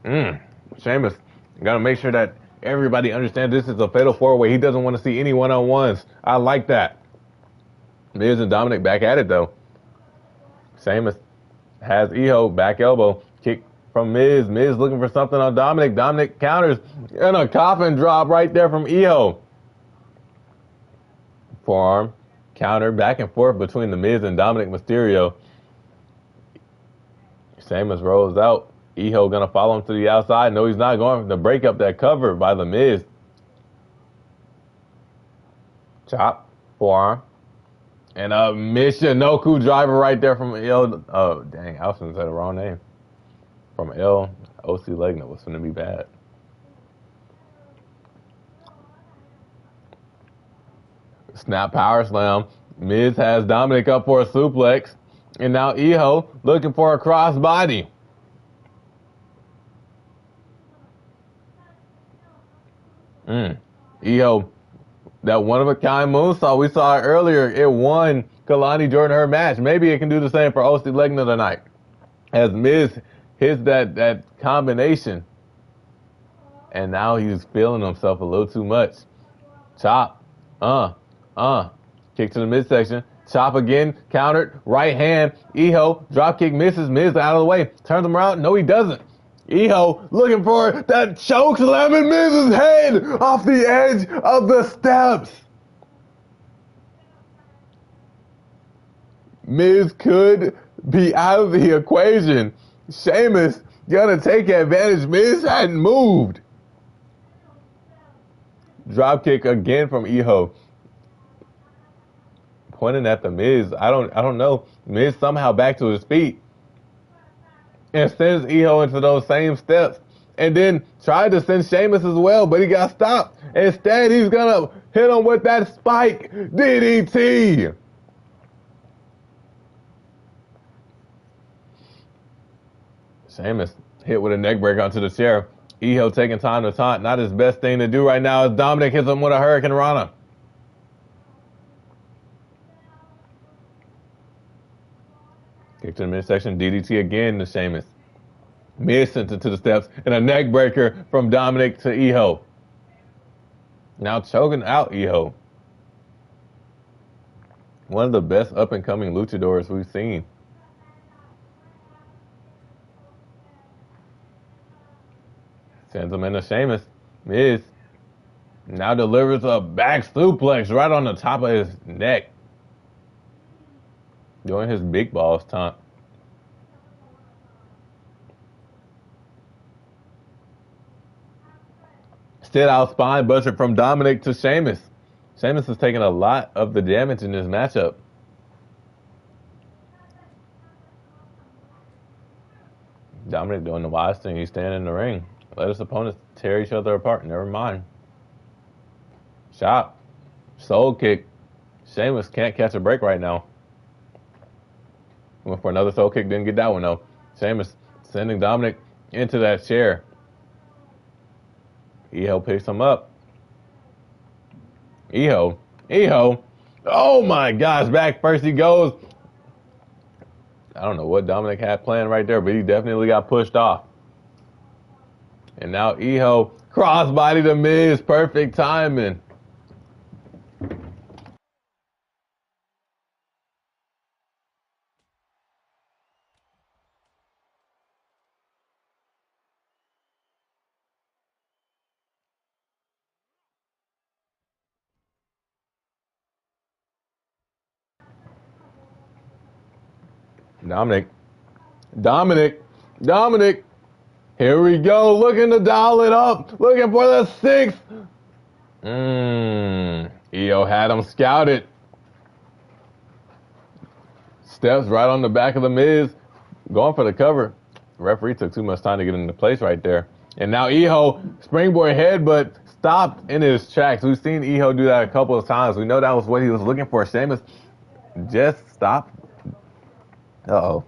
Sheamus got to make sure that everybody understands this is a fatal four-way. He doesn't want to see any one-on-ones. I like that. Miz and Dominic back at it, though. Sheamus has Hijo back elbow. Kick from Miz. Miz looking for something on Dominic. Dominic counters. And a coffin drop right there from Hijo. Forearm. Counter. Back and forth between the Miz and Dominic Mysterio. Sheamus rolls out. Hijo gonna follow him to the outside. No, he's not going to break up that cover by the Miz. Chop. Forearm. And a Michinoku driver right there from El. Oh, dang. I was going to say the wrong name. From El Osiglegna was going to be bad. Snap power slam. Miz has Dominic up for a suplex. And now Hijo looking for a crossbody. Hijo, that one-of-a-kind moonsault we saw earlier, it won Kalani Jordan her match. Maybe it can do the same for Osiglegna tonight. As Miz hits that combination. And now he's feeling himself a little too much. Chop. Kick to the midsection. Chop again. Countered. Right hand. Hijo. Drop kick misses. Miz out of the way. Turns him around. No, he doesn't. Iho looking for that choke slamming Miz's head off the edge of the steps. Miz could be out of the equation. Sheamus gonna take advantage. Miz hadn't moved. Dropkick again from Iho. Pointing at the Miz. I don't know. Miz somehow back to his feet. And sends Iho into those same steps. And then tried to send Sheamus as well, but he got stopped. Instead, he's gonna hit him with that spike DDT. Sheamus hit with a neck breaker onto the chair. Iho taking time to taunt. Not his best thing to do right now as Dominic hits him with a Hurricane Rana. Kick to the midsection, DDT again to Sheamus. Miz sent it to the steps, and a neck breaker from Dominic to Iho. Now choking out Iho. One of the best up-and-coming luchadors we've seen. Sends him into Sheamus. Miz now delivers a back suplex right on the top of his neck. Doing his big balls taunt. Sit out spine buster from Dominic to Sheamus. Sheamus is taking a lot of the damage in this matchup. Dominic doing the wise thing. He's standing in the ring. Let his opponents tear each other apart. Never mind. Chop. Soul kick. Sheamus can't catch a break right now. Went for another soul kick. Didn't get that one though. Sheamus sending Dominic into that chair. Iho picks him up. Iho. Oh my gosh. Back first he goes. I don't know what Dominic had planned right there, but he definitely got pushed off. And now Iho crossbody to Miz. Perfect timing. Dominic. Here we go. Looking to dial it up. Looking for the 6. Io had him scouted. Steps right on the back of the Miz. Going for the cover. The referee took too much time to get into place right there. And now Iho, springboard headbutt, stopped in his tracks. We've seen Iho do that a couple of times. We know that was what he was looking for. Sheamus just stopped. Uh-oh.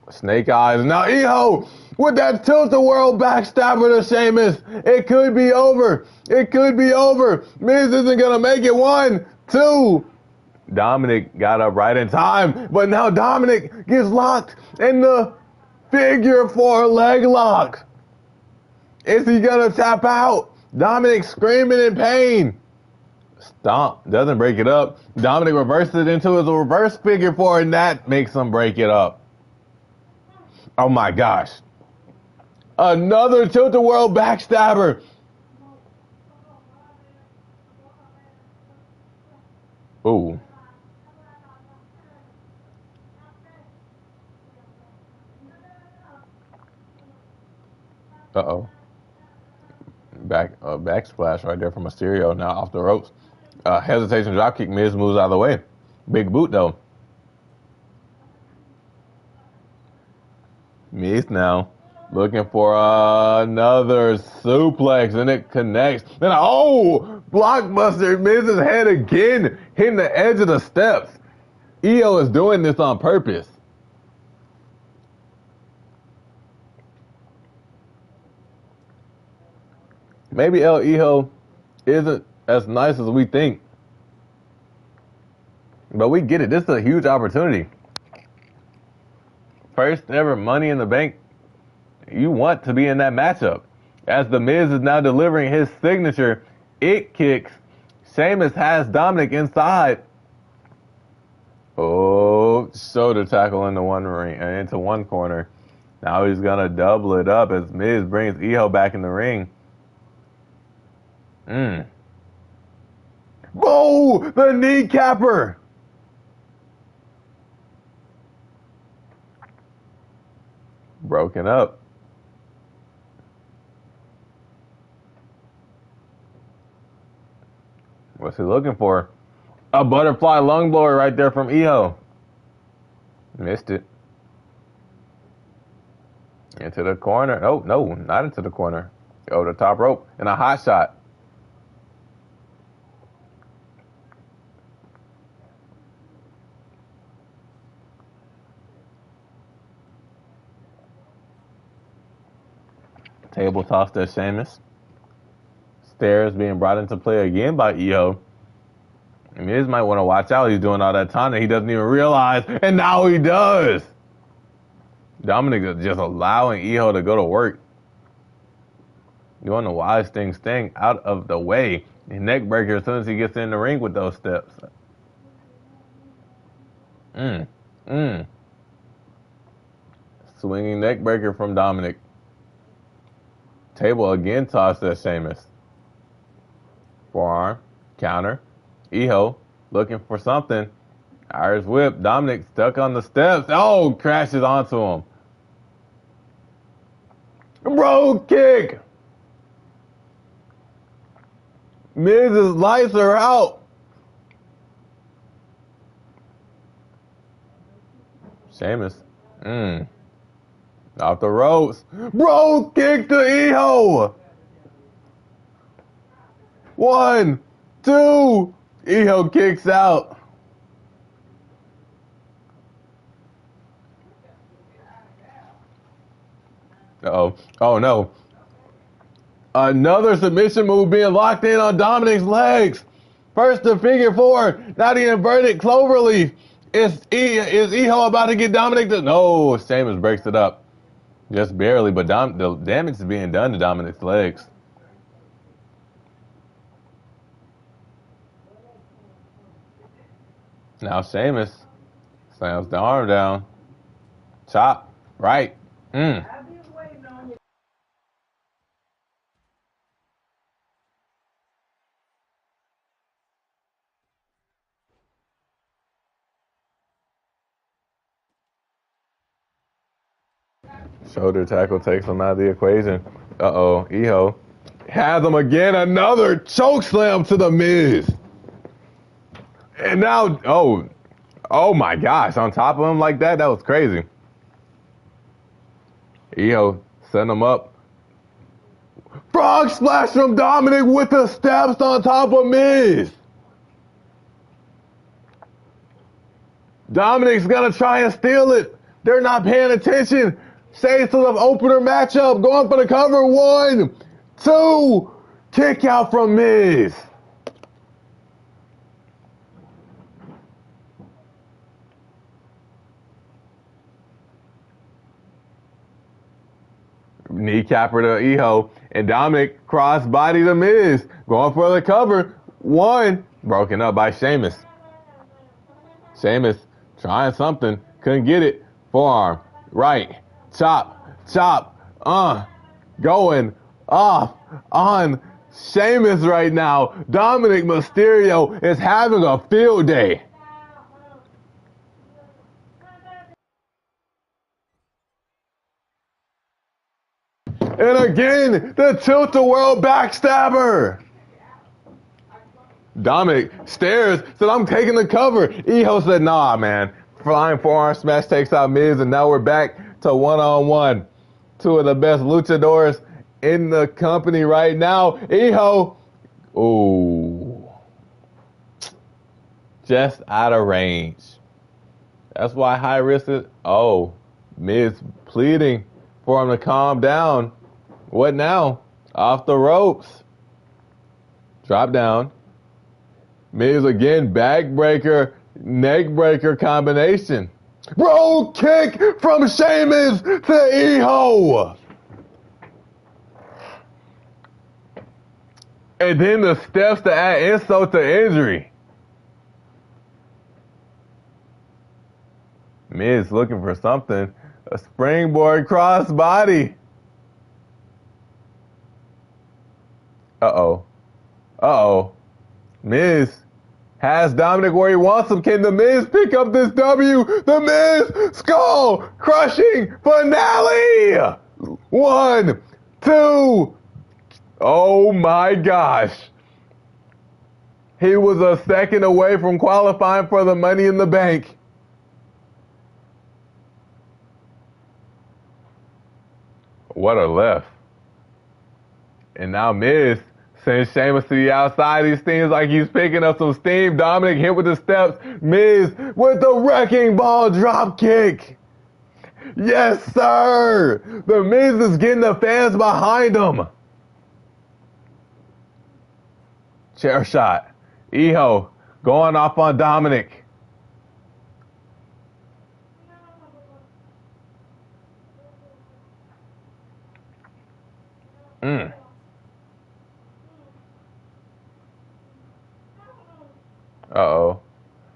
Snake eyes. Now Iho with that tilt-a-whirl backstabber to Sheamus. It could be over. Miz isn't going to make it. 1, 2. Dominic got up right in time, but now Dominic gets locked in the figure 4 leg lock. Is he going to tap out? Dominic screaming in pain. Stomp. Doesn't break it up. Dominic reverses it into his reverse figure 4, and that makes him break it up. Oh my gosh. Another tilt-a-whirl backstabber. Ooh. Uh-oh. Back splash right there from Mysterio, now off the ropes. Hesitation dropkick. Miz moves out of the way. Big boot though. Miz now looking for another suplex, and it connects. Then blockbuster. Miz's head again, hitting the edge of the steps. Io is doing this on purpose. Maybe El Hijo isn't as nice as we think. But we get it. This is a huge opportunity. First ever Money in the Bank. You want to be in that matchup. As The Miz is now delivering his signature it kicks. Sheamus has Dominic inside. Oh, shoulder tackle into one corner. Now he's gonna double it up as Miz brings Iho back in the ring. Oh, the kneecapper! Broken up. What's he looking for? A butterfly lung blower right there from Iho. Missed it. Into the corner. Oh, no, not into the corner. Oh, the top rope. And a hot shot. Table toss to Sheamus. Stairs being brought into play again by Iho. Miz might want to watch out. He's doing all that time that he doesn't even realize. And now he does. Dominic is just allowing Iho to go to work. Doing the wise thing, staying out of the way. And neck breaker as soon as he gets in the ring with those steps. Swinging neck breaker from Dominic. Table again tossed at Sheamus. Forearm, counter. Iho looking for something. Irish whip. Dominic stuck on the steps. Oh, crashes onto him. Bro kick. Miz's lights are out. Sheamus. Off the ropes. Bro kick to Iho. 1, 2. Iho kicks out. Uh-oh. Oh, no. Another submission move being locked in on Dominic's legs. First the figure 4. Now the inverted cloverleaf. Is Iho about to get Dominic to... No, Sheamus breaks it up. Just barely, but the damage is being done to Dominic's legs. Now Sheamus slams the arm down. Chop. Right. Shoulder tackle takes him out of the equation. Uh-oh. Iho has him again. Another choke slam to the Miz. And now, oh my gosh, on top of him like that? That was crazy. Iho sent him up. Frog splash from Dominic with the steps on top of Miz. Dominic's gonna try and steal it. They're not paying attention. Saves to the opener matchup. Going for the cover. 1, 2. Kick out from Miz. Kneecapper to Iho. And Dominic crossbody to Miz. Going for the cover. 1. Broken up by Sheamus. Sheamus trying something. Couldn't get it. Forearm. Right. Chop. Chop. Going off on Sheamus right now. Dominic Mysterio is having a field day. And again, the tilt-a-whirl backstabber. Dominic stares, said, I'm taking the cover. Iho said, nah, man. Flying forearm smash takes out Miz, and now we're back to one-on-one. 2 of the best luchadors in the company right now. Iho, ooh, just out of range. That's why high risk is, Miz pleading for him to calm down. What now? Off the ropes. Drop down. Miz again, backbreaker, neckbreaker combination. Bro kick from Sheamus to Iho. And then the steps to add insult to injury. Miz looking for something. A springboard crossbody. Uh-oh. Uh-oh. Miz has Dominic where he wants him. Can The Miz pick up this W? The Miz skull crushing finale. 1, 2. Oh my gosh. He was a second away from qualifying for the Money in the Bank. What a left. And now Miz sends Sheamus to the outside. He seems like he's picking up some steam. Dominic hit with the steps. Miz with the wrecking ball drop kick. Yes, sir. The Miz is getting the fans behind him. Chair shot. Iho going off on Dominic. Uh-oh.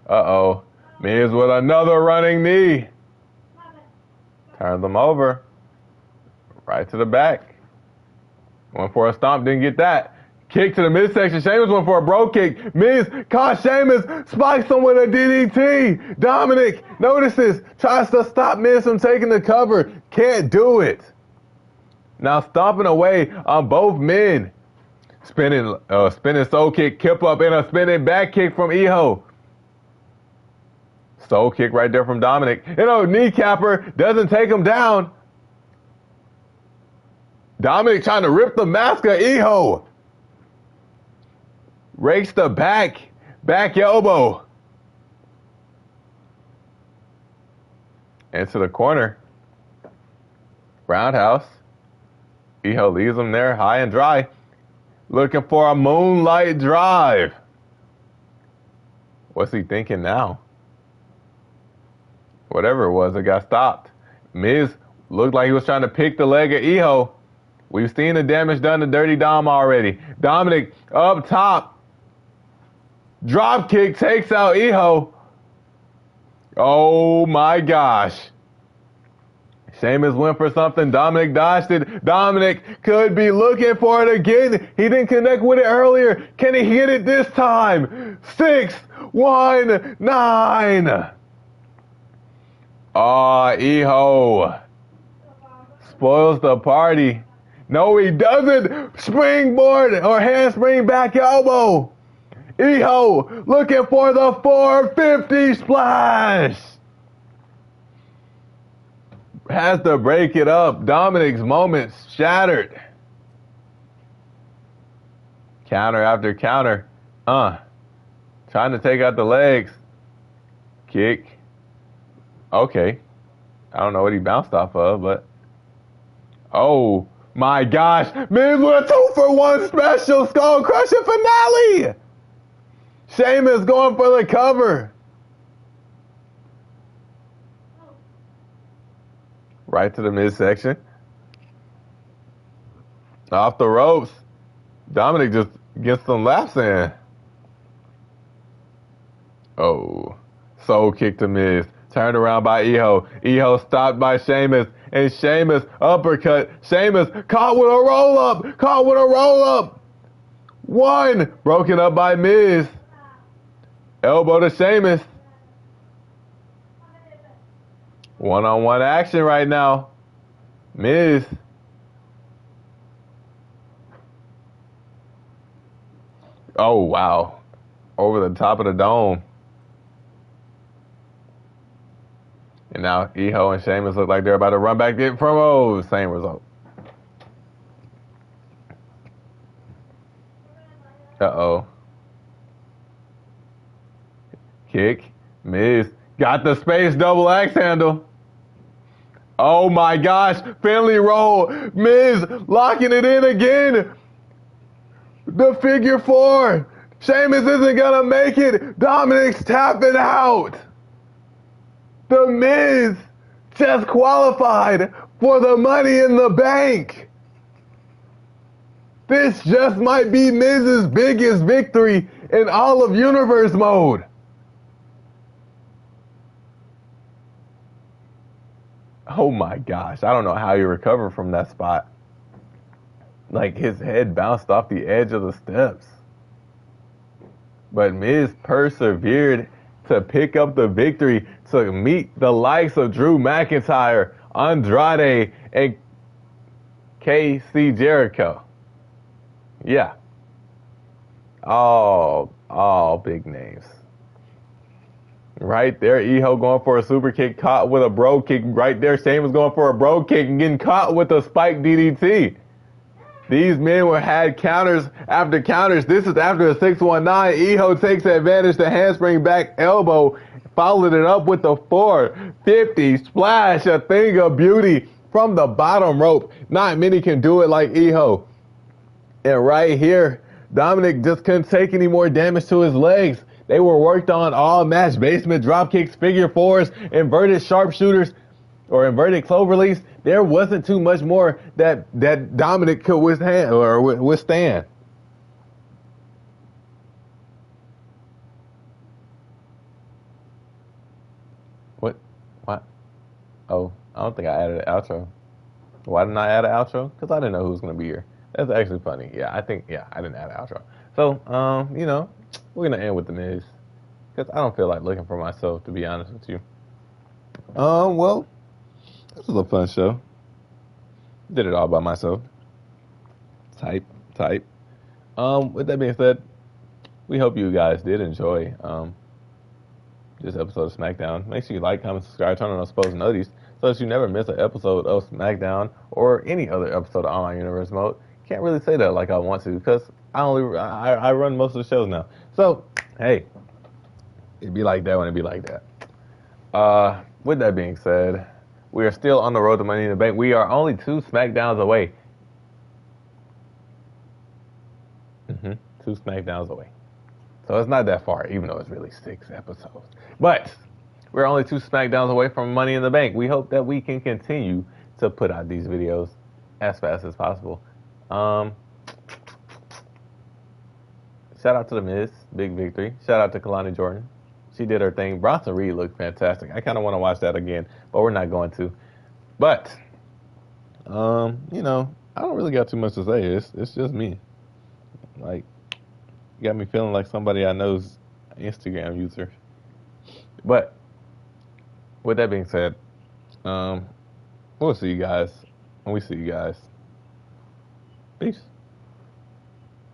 Uh-oh. Miz with another running knee. Turns them over. Right to the back. Went for a stomp, didn't get that. Kick to the midsection. Sheamus went for a bro kick. Miz caught Sheamus, spikes him with a DDT. Dominic notices, tries to stop Miz from taking the cover. Can't do it. Now stomping away on both men. Spinning soul kick, kip up, and a spinning back kick from Iho. Soul kick right there from Dominic. Kneecapper doesn't take him down. Dominic trying to rip the mask of Iho. Rakes the back elbow. Into the corner. Roundhouse. Iho leaves him there high and dry. Looking for a moonlight drive. What's he thinking now? Whatever it was, it got stopped. Miz looked like he was trying to pick the leg of Iho. We've seen the damage done to Dirty Dom already. Dominic up top. Drop kick takes out Iho. Oh my gosh. Sheamus went for something. Dominic dodged it. Dominic could be looking for it again. He didn't connect with it earlier. Can he hit it this time? 6, 1, 9. Iho spoils the party. No, he doesn't. Springboard or handspring back elbow. Iho looking for the 450 splash. Has to break it up. Dominic's moments shattered. Counter after counter. Trying to take out the legs. Kick. Okay. I don't know what he bounced off of, but... Oh, my gosh. Miz with a 2-for-1 special skull crushing finale. Sheamus going for the cover. Right to the midsection. Off the ropes. Dominic just gets some laps in. Oh. Soul kick to Miz. Turned around by Iho. Iho stopped by Sheamus. And Sheamus uppercut. Sheamus caught with a roll-up. Caught with a roll-up. 1. Broken up by Miz. Elbow to Sheamus. One-on-one action right now. Miz. Oh, wow. Over the top of the dome. And now Iho and Sheamus look like they're about to run back in from same result. Uh-oh. Kick. Miz got the space double axe handle. Oh my gosh. Finley roll. Miz locking it in again. The figure 4. Sheamus isn't gonna make it. Dominic's tapping out. The Miz just qualified for the Money in the Bank. This just might be Miz's biggest victory in all of Universe Mode. Oh my gosh, I don't know how he recovered from that spot. Like his head bounced off the edge of the steps. But Miz persevered to pick up the victory to meet the likes of Drew McIntyre, Andrade, and KC Jericho. Yeah. All big names. Right there, Iho going for a super kick, caught with a bro kick. Right there, Sheamus going for a bro kick and getting caught with a spike DDT. These men had counters after counters. This is after a 619. Iho takes advantage, the handspring back elbow, followed it up with the 450 splash, a thing of beauty from the bottom rope. Not many can do it like Iho. And right here, Dominic just couldn't take any more damage to his legs. They were worked on all match: basement drop kicks, figure fours, inverted sharpshooters, or inverted cloverleafs. There wasn't too much more that Dominic could withstand. What? Oh, I don't think I added an outro. Why didn't I add an outro? Because I didn't know who was going to be here. That's actually funny. I didn't add an outro. So, we're going to end with The Miz. Because I don't feel like looking for myself, to be honest with you. Well, this was a fun show. Did it all by myself. Type. With that being said, we hope you guys did enjoy this episode of Smackdown. Make sure you like, comment, subscribe, turn on those post notifications so that you never miss an episode of Smackdown or any other episode of Online Universe Mode. Can't really say that like I want to because I run most of the shows now. So, hey, it'd be like that when it'd be like that. With that being said, we are still on the road to Money in the Bank. We are only 2 Smackdowns away. 2 Smackdowns away. So it's not that far, even though it's really 6 episodes. But we're only 2 Smackdowns away from Money in the Bank. We hope that we can continue to put out these videos as fast as possible. Shout out to The Miz, big victory. Shout out to Kalani Jordan. She did her thing. Bronson Reed looked fantastic. I kind of want to watch that again, but we're not going to. But, I don't really got too much to say. It's just me. Like, got me feeling like somebody I know's Instagram user. But with that being said, we'll see you guys when we see you guys. Peace.